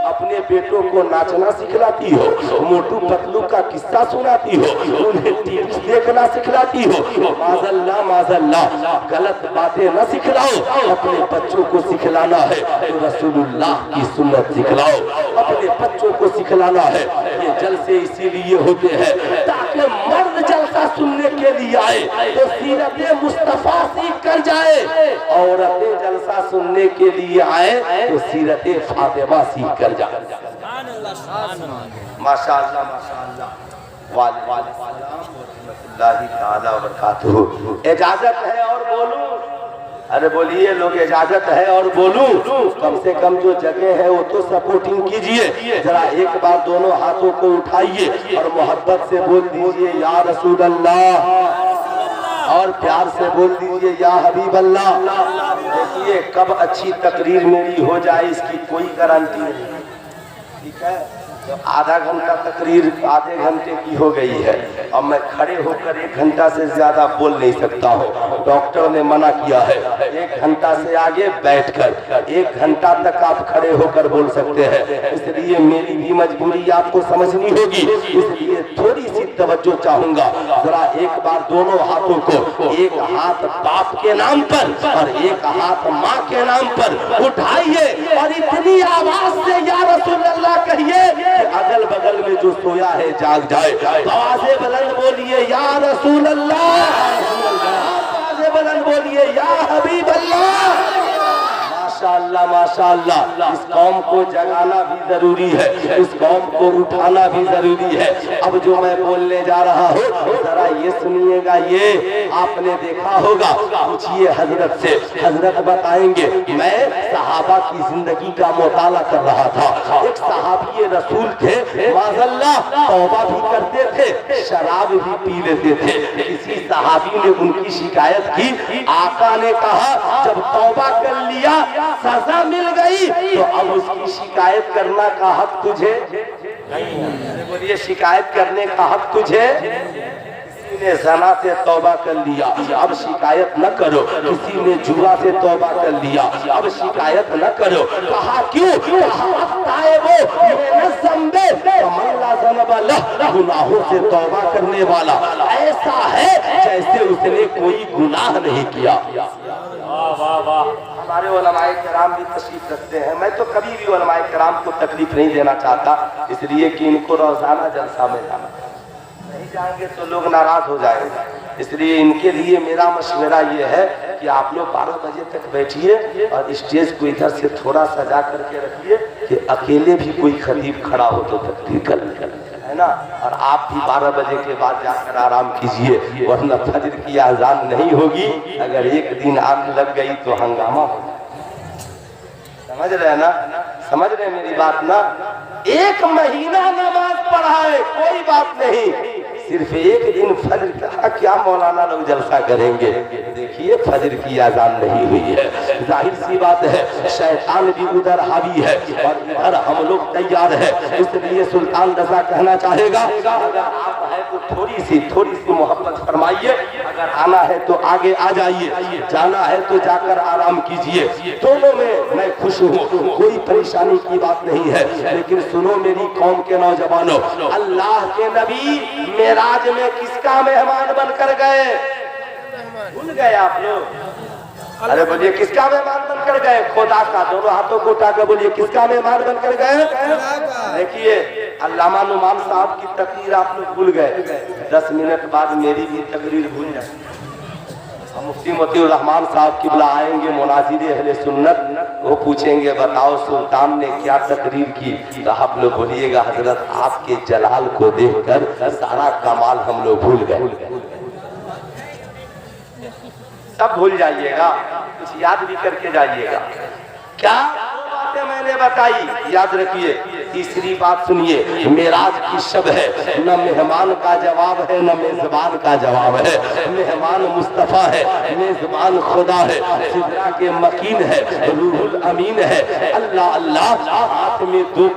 اپنے بیٹوں کو ناچنا سکھلاتی ہو، موٹو پتلو کا قصہ سناتی ہو، انہیں ٹی وی دیکھنا سکھلاتی ہو، معاذاللہ غلط باتیں نہ سکھلاؤ، اپنے بچوں کو سکھلانا ہے تو رسول اللہ کی سنت سکھلاؤ، اپنے بچوں کو سکھلانا ہے۔ یہ جلسے اسی لیے ہوتے ہیں تاکہ مرد جلسہ سننے کے لیے آئے تو سیرت مصطفیٰ سیکھ کر جائے، عورتیں جلسہ سننے کے لیے آئے تو سیرت فاطمہ سیکھ کر جائے۔ ماشاءاللہ ماشاءاللہ، وعلیکم السلام ورحمۃ اللہ تعالی وبرکاتہ۔ اجازت ہے اور بولوں؟ ارے بولیے لوگ، اجازت ہے اور بولوں؟ کم سے کم جو جگہ ہے وہ تو سپورٹنگ کیجئے، ذرا ایک بار دونوں ہاتھوں کو اٹھائیے اور محبت سے بول دیجئے یا رسول اللہ۔ اور پیار سے بول دیجئے یا حبیب اللہ۔ دیکھیے کب اچھی تقریر میری ہو جائے اس کی کوئی گارنٹی نہیں، ٹھیک ہے؟ آدھا گھنٹہ تقریر آدھے گھنٹے کی ہو گئی ہے اور میں کھڑے ہو کر 1 گھنٹہ سے زیادہ بول نہیں سکتا ہوں، ڈاکٹر نے منع کیا ہے 1 گھنٹہ سے آگے بیٹھ کر 1 گھنٹہ تک آپ کھڑے ہو کر بول سکتے ہیں، اس لیے میری بھی مجبوری آپ کو سمجھنی ہوگی، اس لیے تھوڑی سی توجہ چاہوں گا، ذرا ایک بار دونوں ہاتھوں کو ایک ہاتھ باپ کے نام پر اور ایک ہاتھ ماں کے نام پر اٹھائیے اور اتنی آواز سے یا رسول اللہ کہیے اگل بغل میں جو سویا ہے جاگ جائے، آوازیں بلند بولیے یا رسول اللہ، آوازیں بلند بولیے یا حبیب اللہ۔ ماشاءاللہ ماشاءاللہ، اس قوم کو جگانا بھی ضروری ہے، اس قوم کو اٹھانا بھی ضروری ہے۔ اب جو میں بولنے جا رہا ہوں ذرا یہ سنیے گا، یہ آپ نے دیکھا ہوگا، پوچھئے حضرت سے، حضرت بتائیں گے۔ میں صحابہ کی زندگی کا مطالعہ کر رہا تھا، ایک صحابی رسول تھے معاذاللہ، توبہ بھی کرتے تھے، شراب بھی پی لیتے تھے۔ کسی صحابی نے ان کی شکایت کی، آقا نے کہا جب توبہ کر لیا سزا مل گئی تو اب اس کی شکایت کرنا کا حق تجھے نہیں، بولیے شکایت کرنے کا حق تجھے، کسی نے زنا سے توبہ کر لیا اب شکایت نہ کرو، کسی نے جوا سے توبہ کر لیا اب شکایت نہ کرو۔ کہا کیوں؟ گناہوں سے توبہ کرنے والا ایسا ہے جیسے اس نے کوئی گناہ نہیں کیا۔ ہمارے علماء کرام بھی تشریف رکھتے ہیں، میں تو کبھی بھی علماء کرام کو تکلیف نہیں دینا چاہتا، اس لیے کہ ان کو روزانہ جلسہ میں جانا، نہیں جائیں گے تو لوگ ناراض ہو جائیں گے، اس لیے ان کے لیے میرا مشورہ یہ ہے کہ آپ لوگ 12 بجے تک بیٹھیے اور اسٹیج کو ادھر سے تھوڑا سجا کر کے رکھیے کہ اکیلے بھی کوئی خطیب کھڑا ہو تو تقریر کر ہے نا، اور آپ بھی 12 بجے کے بعد جا کر آرام کیجئے، ورنہ فجر کی اذان نہیں ہوگی، اگر ایک دن آنکھ لگ گئی تو ہنگامہ ہوگا۔ سمجھ رہے ہیں نا، سمجھ رہے ہیں میری بات نا؟ 1 مہینہ نماز پڑھائے کوئی بات نہیں، صرف 1 دن فجر کہا کیا مولانا لوگ جلسہ کریں گے، دیکھیے فجر کی اذان نہیں ہوئی ہے، ظاہر سی بات ہے شیطان بھی ادھر حاوی ہے اور ادھر ہم لوگ تیار ہے، اس لیے سلطان رضا کہنا چاہے گا اگر آپ ہے تو تھوڑی سی محبت فرمائیے، اگر آنا ہے تو آگے آ جائیے، جانا ہے تو جا کر آرام کیجئے، دونوں میں خوش ہوں، کوئی پریشانی کی بات نہیں ہے، لیکن سنو میری قوم کے نوجوانوں، اللہ کے نبی معراج میں کس کا مہمان بن کر گئے؟ بھول گئے آپ لوگ؟ ارے بولیے کس کا مہمان بن کر گئے؟ خدا کا، دونوں ہاتھوں کو اٹھا کر بولیے کس کا مہمان بن کر گئے؟ دیکھیے علامہ نعمان صاحب کی تقریر آپ لوگ بھول گئے، 10 منٹ بعد میری بھی تقریر بھول جائے، مفتی مطیع الرحمان صاحب قبلہ آئیں گے مناظر اہل سنت، وہ پوچھیں گے بتاؤ سلطان نے کیا تقریر کی، تو آپ لوگ بولیے گا حضرت آپ کے جلال کو دیکھ کر سارا کمال ہم لوگ بھول گئے، سب بھول جائیے گا، کچھ یاد بھی کر کے جائیے گا۔ کیا باتیں میں نے بتائی یاد رکھیے، تیسری بات سنیے، معراج کی شب ہے، نہ مہمان کا جواب ہے نہ میزبان کا جواب ہے، مہمان مصطفیٰ ہے، میزبان خدا ہے، سدرہ کے مکین ہے، روح الامین ہے، اللہ اللہ، ہاتھ میں دو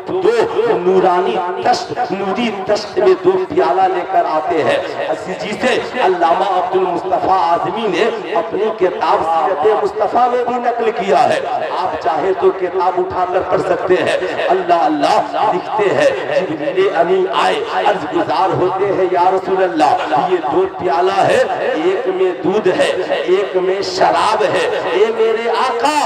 نورانی تشت، نوری تشت میں 2 پیالہ لے کر آتے ہیں، جسے علامہ عبدالمصطفیٰ اعظمی نے اپنی کتاب سیرت مصطفیٰ میں بھی نقل کیا ہے، آپ چاہے تو کتاب اٹھا کر پڑھ سکتے ہیں۔ اللہ اللہ لکھتے ہیں جبریل امین آئے، عرض گزار ہوتے ہیں یا رسول اللہ یہ 2 پیالہ ہے، ایک میں دودھ ہے ایک میں شراب ہے، اے میرے آقا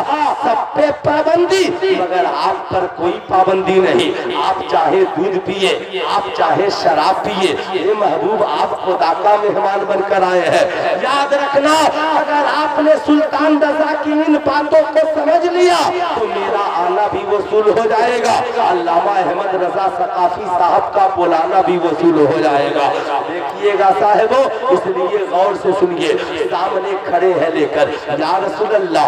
سب پہ پابندی مگر آپ پر کوئی پابندی نہیں، آپ چاہے دودھ پیئے آپ چاہے شراب پیئے، اے محبوب آپ خدا کا مہمان بن کر آئے ہیں۔ یاد رکھنا اگر آپ نے سلطان رضا کی ان باتوں کو سمجھ لیا تو میرا آنا بھی وصول ہو جائے گا، علامہ احمد رضا ثقافی صاحب کا بلانا بھی وصول ہو جائے گا۔ دیکھیے گا صاحبوں، اس لیے غور سے سنیے، سامنے کھڑے ہیں لے کر یا رسول اللہ،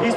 20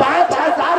5000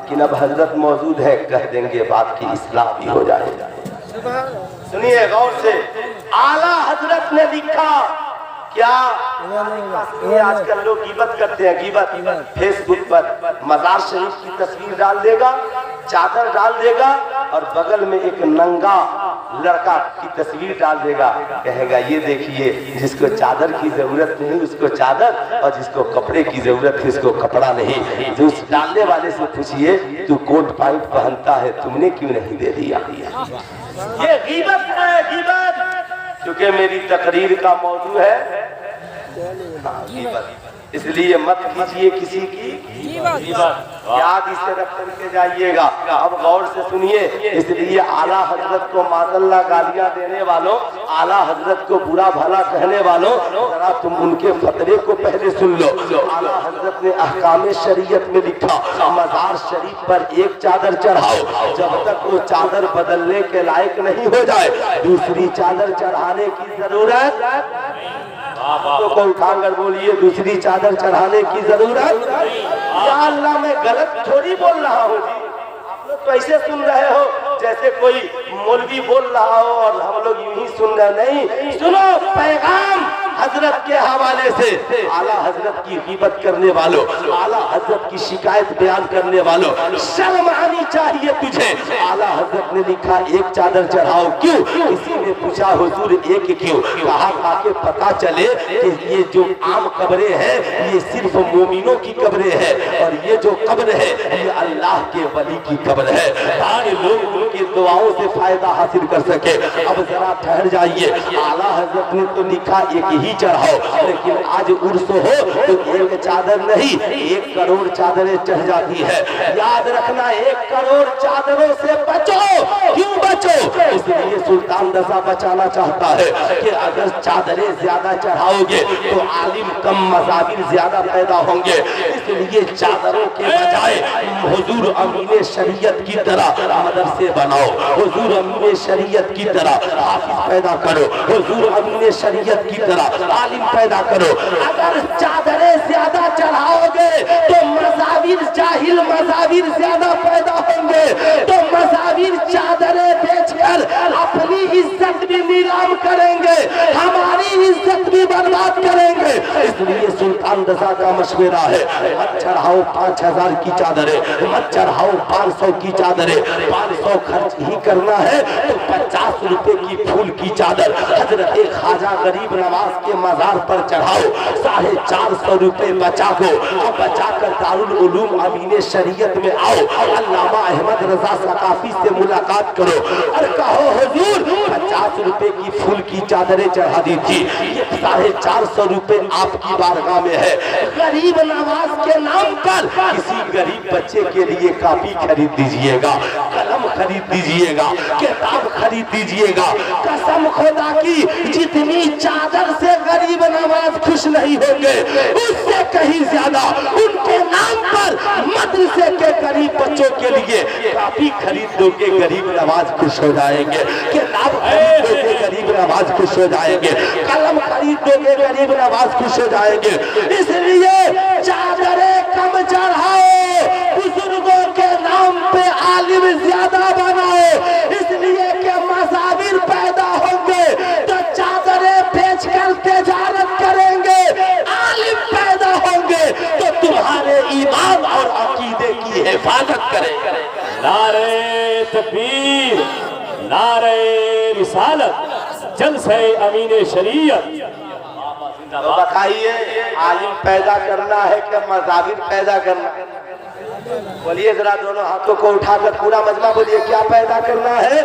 لیکن اب حضرت موجود ہے، کہہ دیں گے بات کی اصلاح بھی ہو جائے گا۔ سنیے غور سے، اعلیٰ حضرت نے لکھا کیا؟ یہ آج کل لوگ غیبت کرتے ہیں، غیبت فیس بک پر مزار شریف کی تصویر ڈال دے گا، چادر ڈال دے گا اور بغل میں ایک ننگا لڑکا کی تصویر ڈال دے گا، کہے گا یہ دیکھیے جس کو چادر کی ضرورت نہیں اس کو چادر، اور جس کو کپڑے کی ضرورت ہے اس کو کپڑا نہیں۔ جو اس ڈالنے والے سے پوچھئے تو کوٹ پینٹ پہنتا ہے، تم نے کیوں نہیں دے دیا؟ یہ غیبت ہے، غیبت۔ کیونکہ میری تقریر کا موضوع ہے غیبت، اس لیے مت کیجئے کسی کی غیبت، یاد اسے رکھ کر کے جائیے گا۔ اب غور سے سنیے، اس لیے اعلیٰ حضرت کو معاذ اللہ گالیاں دینے والوں، اعلیٰ حضرت کو برا بھلا کہنے والوں، ذرا تم ان کے فتوے کو پہلے سن لو۔ اعلیٰ حضرت نے احکام شریعت میں لکھا مزار شریف پر ایک چادر چڑھاؤ، جب تک وہ چادر بدلنے کے لائق نہیں ہو جائے دوسری چادر چڑھانے کی ضرورت۔ تو کوئی اٹھا کر بولیے دوسری چادر چڑھانے کی ضرورت۔ یا اللہ میں غلط تھوڑی بول رہا ہوں جی، آپ لوگ تو ایسے سن رہے ہو جیسے کوئی مولوی بول رہا ہو اور ہم لوگ یوں ہی سن رہے۔ نہیں، سنو پیغام حضرت کے حوالے سے، اعلیٰ حضرت کی غیبت کرنے والوں، اعلیٰ حضرت کی شکایت بیان کرنے والوں، شرم آنی چاہیے تجھے۔ اعلیٰ حضرت نے لکھا ایک چادر چڑھاؤ، کیوں؟ کسی نے پوچھا حضور ایک کیوں؟ کہا تاکہ پتا چلے کہ یہ جو عام قبریں ہیں یہ صرف مومنوں کی قبریں ہیں، اور یہ جو قبر ہے یہ اللہ کے ولی کی قبر ہے، تاکہ لوگ ان کی دعاؤں سے فائدہ حاصل کر سکے۔ اب ذرا ٹھہر جائیے، اعلیٰ حضرت نے تو لکھا ایک ہی چڑھاؤ، لیکن آج عرس ہو تو ایک چادر نہیں 1 کروڑ چادریں چڑھ جاتی ہے۔ یاد رکھنا 1 کروڑ چادروں سے بچو۔ کیوں بچو؟ اس لیے سلطان رضا بچانا چاہتا ہے کہ اگر چادریں زیادہ چڑھاؤ گے تو عالم کم مزاور زیادہ پیدا ہوں گے، اس لیے چادروں کے بجائے حضور امین شریعت کی طرح مدرسے بناؤ، حضور امین شریعت کی طرح حافظ پیدا کرو، حضور امین شریعت کی طرح عالم پیدا کرو۔ اگر چادریں زیادہ چڑھاؤ گے تو مزاور جاہل مزاور زیادہ پیدا ہوں گے، تو مزاور چادریں بیچ کر اپنی عزت بھی نیلام کریں گے، ہماری عزت بھی برباد کریں گے۔ اس لیے سلطان رضا کا مشورہ ہے مت چڑھاؤ 5000 کی چادریں، مت چڑھاؤ 500 کی چادریں، 500 خرچ ہی کرنا ہے تو 50 روپے کی پھول کی چادر حضرت خواجہ غریب نواز کے مزار پر چڑھاؤ، 450 روپے بچا کو، اور بچا کر دارالعلوم امین شریعت میں آؤ، علامہ احمد رضا ثقافی سے ملاقات کرو اور کہو حضور 50 روپے کی پھول کی چادریں چڑھا دی تھی، یہ 450 روپے آپ کی بارگاہ میں ہے، غریب نواز کے نام پر کسی غریب بچے کے لیے کاپی خرید دیجئے گا، قلم خرید دیجئے گا، کتاب خرید دیجئے گا۔ قسم خدا کی جتنی چادر سے غریب نواز خوش نہیں ہوں گے اس سے کہیں زیادہ ان کے نام پر مدرسے کے غریب بچوں کے لیے کاپی خرید دو گے غریب نواز خوش ہو جائیں گے، کتاب خرید دو گے غریب نواز خوش ہو جائیں گے، قلم خرید دو گے غریب نواز خوش ہو جائیں گے۔ اس لیے چادریں کم چڑھاؤ، بزرگوں کے نام پہ عالم زیادہ بناؤ، اس لیے کہ مزاور پیدا ہوں گے تو چادریں بیچ کر تجارت کریں گے، عالم پیدا ہوں گے تو تمہارے ایمان اور عقیدے کی حفاظت کریں گے۔
نعرہ تکبیر، نعرہ رسالت، جلسہ امین شریعت۔
تو بتائیے عالم پیدا کرنا ہے کہ مزاور پیدا کرنا ہے؟ بولیے ذرا دونوں ہاتھوں کو اٹھا کر پورا مجمع بولیے کیا پیدا کرنا ہے؟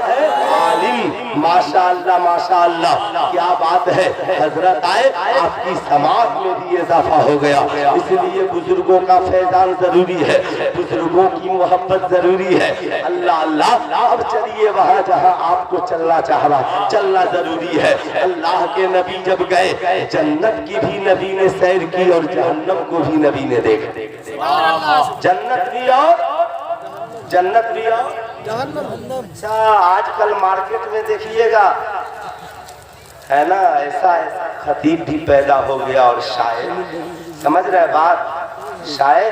عالم۔ ماشاءاللہ ماشاءاللہ، کیا بات ہے، حضرت آئے آپ کی سماعت میں بھی اضافہ ہو گیا، اس لیے بزرگوں کا فیضان ضروری ہے، بزرگوں کی محبت ضروری ہے۔ اللہ اللہ، اب چلیے وہاں جہاں آپ کو چلنا چاہ رہا، چلنا ضروری ہے۔ اللہ کے نبی جب گئے جنت کی بھی نبی نے سیر کی اور جہنم کو بھی نبی نے دیکھا، جنت بھی اور جنت بھی اور اچھا آج کل مارکیٹ میں دیکھیے گا ہے نا، ایسا ایسا خطیب بھی پیدا ہو گیا اور شاعر، سمجھ رہے بات، شاعر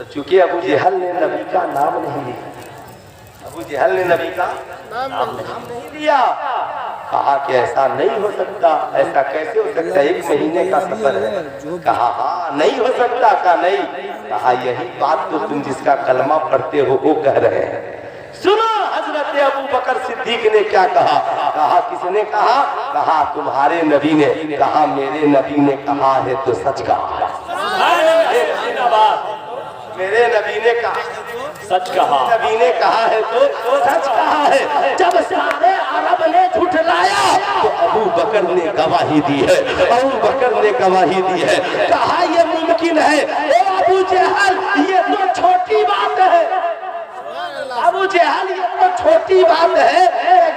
تو چونکہ ابو جہل نے نبی کا نام نہیں لیا، ابو جہل نے نبی کا نام نہیں لیا، کہا کہ ایسا نہیں ہو سکتا، ایسا کیسے ہو سکتا ہے، 1 مہینے کا سفر ہے، کہا ہاں نہیں ہو سکتا، کہا نہیں، کہا یہی بات تو تم جس کا کلمہ پڑھتے ہو وہ کہہ رہے ہیں۔ سنو حضرت ابو بکر صدیق نے کیا کہا، کہا کس نے کہا، کہا تمہارے نبی نے، کہا میرے نبی نے کہا ہے تو سچ کہا، میرے نبی نے کہا
سچ کہا،
نبی نے کہا ہے تو سچ کہا ہے۔ جب سارے عرب نے جھٹلایا تو ابو بکر نے گواہی دی ہے، ابو بکر نے گواہی دی ہے، کہا یہ ممکن ہے، اے ابو جہل یہ تو چھوٹی بات ہے، ابو جہل یہ تو چھوٹی بات ہے،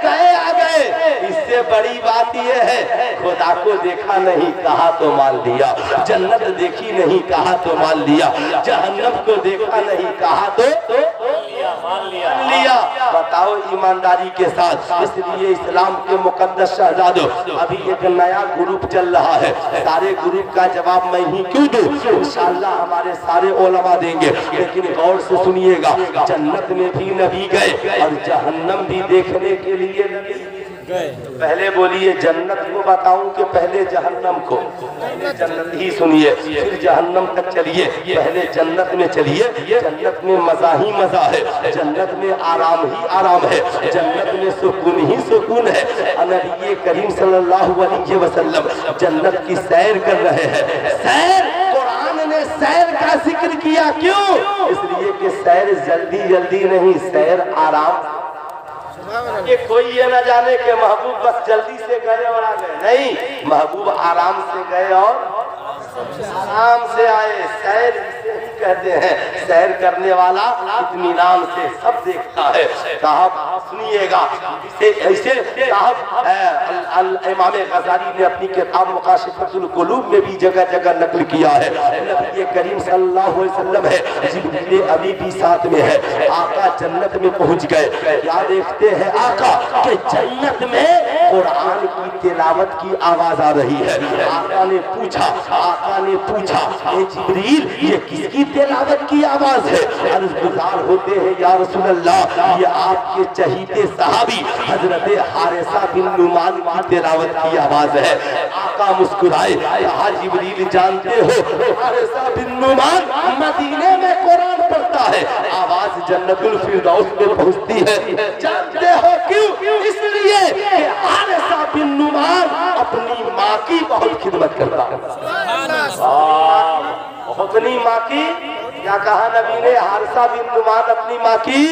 گئے آ گئے، اس سے بڑی بات یہ ہے خدا کو دیکھا نہیں کہا تو مان لیا، جنت دیکھی نہیں کہا تو مان لیا، جہنم کو دیکھا نہیں کہا تو مان لیا۔ بتاؤ ایمانداری کے ساتھ، اس لیے اسلام کے مقدس شہزادوں ابھی ایک نیا گروپ چل رہا ہے، سارے گروپ کا جواب میں ہی کیوں دوں، انشاءاللہ ہمارے سارے علماء دیں گے، لیکن غور سے سنیے گا، جنت میں بھی نبی گئے اور جہنم بھی دیکھنے کے لیے نبی گئے۔ پہلے بولیے جنت کو بتاؤں کہ پہلے جہنم کو، پہلے جنت ہی سنیے پھر جہنم تک چلیے، پہلے جنت میں چلیے، جنت میں مزہ ہی مزہ ہے، جنت میں آرام ہی آرام ہے، جنت میں سکون ہی سکون ہے۔ نبی کریم صلی اللہ علیہ وسلم جنت کی سیر کر رہے ہیں، سیر قرآن نے سیر کا ذکر کیا، کیوں؟ اس لیے کہ سیر جلدی جلدی نہیں، سیر آرام، کہ کوئی یہ نہ جانے کہ محبوب بس جلدی سے گئے اور آ گئے، نہیں، محبوب آرام سے گئے اور آرام سے آئے، سیر اسے ہی کہتے ہیں، سیر کرنے والا اطمینان سے سب دیکھتا ہے۔ صاحب سنیے گا، ایسے صاحب امام غزالی نے اپنی کتاب مکاشفۃ القلوب میں بھی جگہ جگہ نقل کیا ہے، نبی کریم صلی اللہ علیہ وسلم ہے، جبریل ابھی بھی ساتھ میں ہے، آقا جنت میں پہنچ گئے، کیا دیکھتے ہیں آقا کہ جنت میں قرآن کی تلاوت کی آواز آ رہی ہے۔ آقا نے پوچھا اے جبریل یہ کس کی تلاوت کی آواز ہے؟ عرض گزار ہوتے ہیں یا رسول اللہ یہ آپ کے چہیتے صحابی حضرت حارثہ بن نعمان کی تلاوت کی آواز ہے۔ آقا مسکرائے، کہا جبریل جانتے ہو حارثہ بن نعمان مدینے میں قرآن پڑھتا ہے، آواز جنت الفردوس میں پہنچتی ہے، جانتے ہو کیوں؟ اس لیے کہ حارثہ بن نعمان اپنی ماں کی بہت خدمت کرتا ہے، اپنی ماں کی، کیا کہا نبی نے، حارثہ بن نعمان اپنی ماں کی،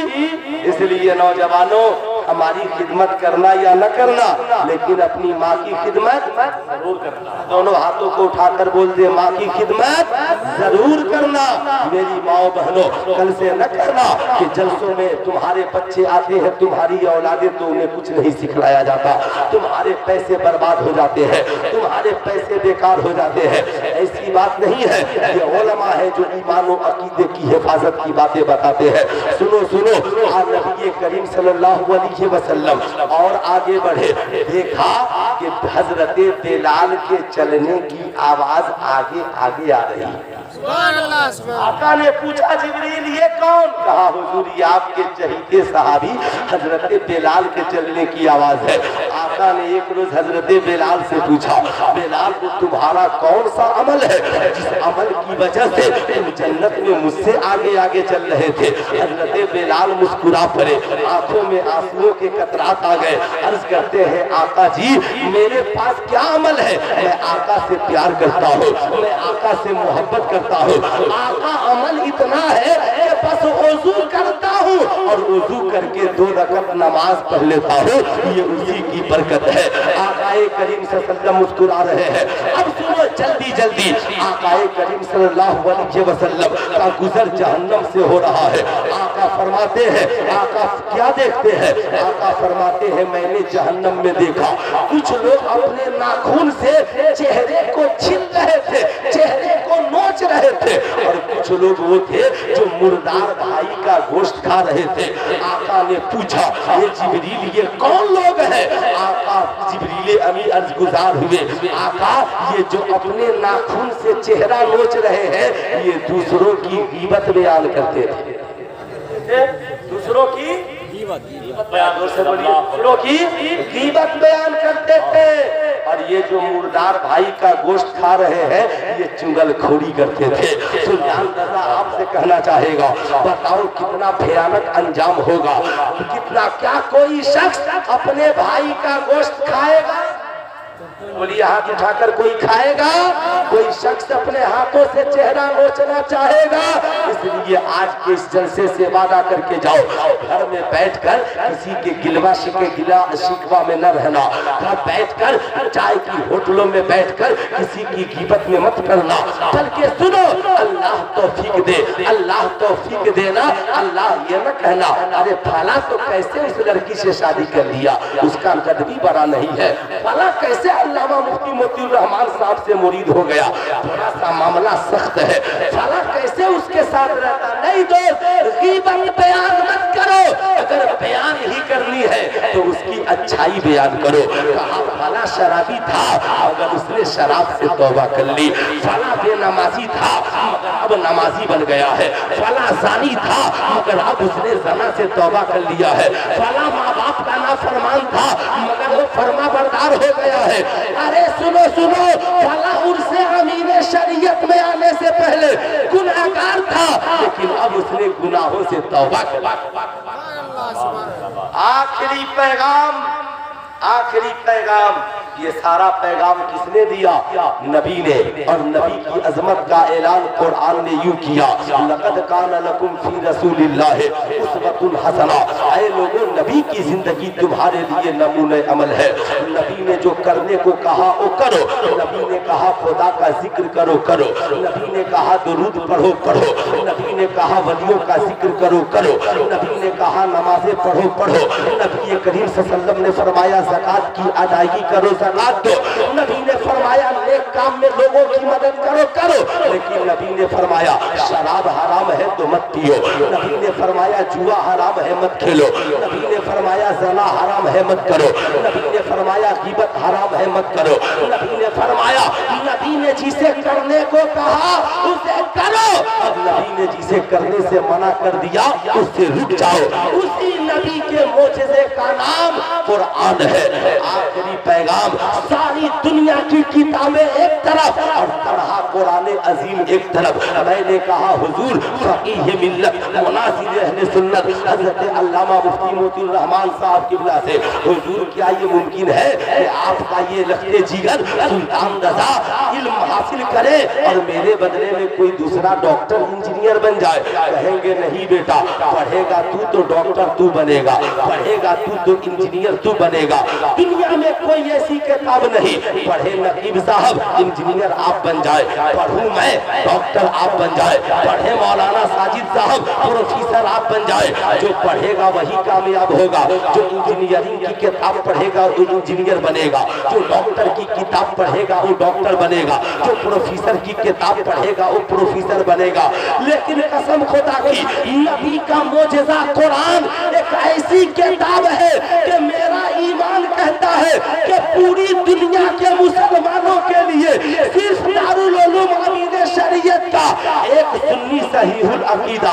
اس لیے نوجوانوں ہماری خدمت کرنا یا نہ کرنا لیکن اپنی ماں کی خدمت ضرور کرنا، دونوں ہاتھوں کو اٹھا کر بول دے ماں کی خدمت ضرور کرنا۔ میری ماں بہنوں کل سے نہ کرنا کہ جلسوں میں تمہارے بچے آتے ہیں، تمہاری اولادیں تو انہیں کچھ نہیں سکھلایا جاتا، تمہارے پیسے برباد ہو جاتے ہیں، تمہارے پیسے بیکار ہو جاتے ہیں، ایسی بات نہیں ہے، یہ علماء ہے جو ایمان و عقیدے کی حفاظت کی باتیں بتاتے ہیں۔ سنو نبی کریم صلی اللہ علیہ وسلم اور آگے بڑھے، دیکھا کہ حضرت بلال کے چلنے کی آواز آگے آگے آ رہی ہے۔ آقا نے پوچھا جبریل یہ کون؟ کہا حضور یہ آپ کے چہیتے صحابی حضرت بلال کے چلنے کی آواز ہے۔ آقا نے ایک روز حضرت بلال سے پوچھا بلال کو تمہارا کون سا عمل ہے جس عمل کی وجہ سے تم جنت میں مجھ سے آگے آگے چل رہے تھے؟ حضرت بلال مسکرا پڑے، آنکھوں میں آنسوؤں کے قطرات آ گئے، عرض کرتے ہیں آقا جی میرے پاس کیا عمل ہے؟ میں آقا سے پیار کرتا ہوں، میں آقا سے محبت کرتا ہوں، آقا عمل اتنا ہے کہ بس وضو کرتا ہوں اور وضو کر کے 2 رکعت نماز پڑھ لیتا ہوں، یہ اسی کی برکت ہے۔ آقا کریم صلی اللہ علیہ وسلم مسکرا رہے ہیں۔ اب سنو جلدی آقا کریم صلی اللہ علیہ وسلم کا گزر جہنم سے ہو رہا ہے۔ آقا فرماتے ہیں، آقا کیا دیکھتے ہیں؟ آقا فرماتے ہیں میں نے جہنم میں دیکھا کچھ لوگ اپنے ناخن سے چہرے کو چھل رہے تھے، چہرے کو نوچ نوچ رہے تھے اور کچھ لوگ وہ تھے جو مردار بھائی کا گوشت کھا رہے تھے۔ آقا نے پوچھا یہ جبریل یہ کون لوگ ہیں؟ آقا جبریل امی عرض گزار ہوئے، آقا یہ جو اپنے ناخن سے چہرہ نوچ رہے ہیں یہ دوسروں کی غیبت بیان کرتے تھے، دوسروں کی دوسروں کی غیبت بیان کرتے تھے۔ اور یہ جو مردار بھائی کا گوشت کھا رہے ہیں یہ چگل کھوری کرتے تھے۔ سلطان رضا آپ سے کہنا چاہے گا بتاؤ کتنا بھیانک انجام ہوگا، کتنا کیا کوئی شخص اپنے بھائی کا گوشت کھائے گا؟ بولیے ہاتھ اٹھا کر کوئی کھائے گا؟ کوئی شخص اپنے ہاتھوں سے چہرہ نوچنا چاہے گا؟ اس لیے آج کے اس جلسے سے وعدہ کر کے جاؤ گھر میں بیٹھ کر کسی کے گلوا شکوا میں نہ رہنا، گھر بیٹھ کر چائے کی ہوٹلوں میں بیٹھ کر کسی کی غیبت میں مت کرنا، بلکہ سنو اللہ توفیق دے، اللہ توفیق دینا، اللہ یہ نہ کہنا ارے پھلا تو کیسے اس لڑکی سے شادی کر لیا، اس کا قد بھی بڑا نہیں ہے، پھلا کیسے علامہ مفتی موتی الرحمان صاحب سے مرید ہو گیا، تھوڑا سا معاملہ سخت ہے، پھلا کیسے اس کے ساتھ رہتا۔ نہیں دوست، غیبت بیان مت کرو، اگر بیان ہی کرنی ہے تو اس کی اچھائی بیان کرو۔ کہا پھلا شرابی تھا اگر اس نے شراب سے توبہ کر لی، پھلا بے نمازی تھا مگر اب نمازی بن گیا ہے، پھلا زانی تھا مگر اب اس نے زنا سے توبہ کر لیا ہے، پھلا ماں باپ کا نافرمان تھا مگر وہ فرما بردار ہو گیا ہے۔ ارے سنو سنو، پھلا ان سے امین شریعت میں آنے سے پہلے گناہگار تھا لیکن اب اس نے گناہوں سے توبہ کر لی۔ آخری پیغام، آخری پیغام، یہ سارا پیغام کس نے دیا؟ نبی نے، اور نبی کی عظمت کا اعلان قرآن نے یوں کیا لَقَدْ كَانَ لَكُمْ فِي رَسُولِ اللَّهِ أُسْوَةٌ حَسَنَةٌ، اے لوگوں نبی کی زندگی تمہارے لیے نمونہ عمل ہے۔ نبی نے جو کرنے کو کہا وہ کرو، نبی نے کہا خدا کا ذکر کرو کرو، نبی نے کہا درود پڑھو پڑھو، نبی نے کہا ولیوں کا ذکر کرو کرو، نبی نے کہا نمازیں پڑھو پڑھو، نبی کریم صلی اللہ علیہ وسلم نے فرمایا زکوٰۃ کی ادائیگی کرو زکوٰۃ دو، نبی نے فرمایا نیک کام میں لوگوں کی مدد کرو کرو، لیکن نبی نے فرمایا شراب حرام ہے تو مت پیو، نبی نے فرمایا جوا حرام ہے مت کھیلو، نبی نے فرمایا زنا حرام ہے مت کرو، نبی نے فرمایا غیبت حرام ہے مت کرو، نبی نے فرمایا نبی نے جسے کرنے کو کہا اسے کرو، اب نبی نے جسے کرنے سے منع کر دیا اس سے رک جاؤ۔ اسی نبی کے معجزے کا نام قرآن ہے۔ آخری پیغام، ساری دنیا کی کتابیں ایک طرف اور پڑھا قرآن عظیم ایک طرف۔ میں نے کہا حضور فقیہ ملت مناظر اہل سنت حضرت علامہ مفتی موتی الرحمان صاحب قبلہ سے، حضور کیا یہ ممکن ہے کہ آپ کا یہ لخت جگر سلطان رضا علم حاصل کرے اور میرے بدلے میں کوئی دوسرا ڈاکٹر انجینئر بن جائے؟ کہیں گے نہیں بیٹا، پڑھے گا تو ڈاکٹر تو بنے گا، پڑھے گا تو انجینئر تو بنے گا۔ دنیا میں کوئی ایسی کتاب نہیں پڑھے نقیب صاحب انجینئر آپ بن جائے، پڑھوں میں ڈاکٹر آپ بن جائے، پڑھے مولانا ساجد صاحب پروفیسر آپ بن جائے۔ جو پڑھے گا وہی کامیاب ہوگا، جو انجینئرنگ کی کتاب پڑھے گا وہ انجینئر بنے گا، جو ڈاکٹر کی کتاب پڑھے گا وہ ڈاکٹر بنے گا، جو پروفیسر کی کتاب پڑھے گا وہ پروفیسر بنے گا۔ لیکن قسم خدا کی نبی کا معجزہ قرآن ایک ایسی کتاب ہے کہ میرا ایمان کہتا ہے کہ پوری دنیا کے مسلمانوں کے لیے صرف دارالعلوم امین شریعت کا ایک سنی صحیح العقیدہ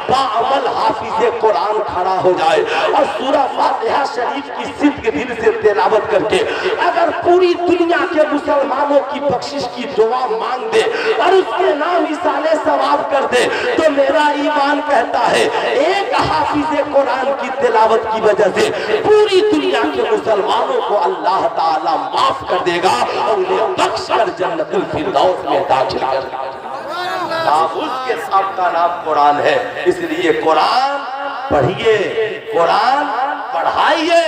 باعمل حافظ قرآن کھڑا ہو جائے اور سورہ فاتحہ شریف کی صدق دل سے تلاوت کر کے اگر پوری دنیا کے مسلمانوں کی بخشش کی دعا مانگ دے اور اس کے نام اصالے ثواب کر دے تو میرا ایمان کہتا ہے ایک حافظ قرآن کی تلاوت کی وجہ سے پوری دنیا کے مسلمانوں کو اللہ تعالی معاف کر دے گا اور انہیں بخش کر جنت الفردوس میں داخل کر دے گا۔ اس کے ساتھ کا نام قرآن ہے، اس لیے قرآن پڑھیے، قرآن پڑھائیے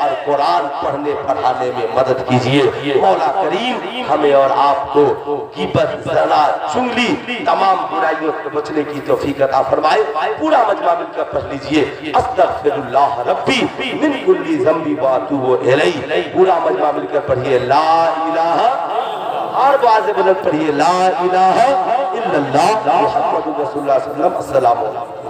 اور قرآن پڑھنے پڑھانے میں مدد کیجیے۔ مولا کریم ہمیں اور آپ کو غیبت، زنا، چغلی تمام برائیوں سے بچنے کی توفیق عطا فرمائے۔ پورا مجمع مل کر پڑھ لیجیے استغفر اللہ ربی من کل ذنب واتوب الیہ۔ پورا مجمع مل کر پڑھیے لا الہ اور باز بلند پڑھیے لا الہ الا اللہ محمد رسول اللہ صلی اللہ علیہ وسلم. السلام علیکم.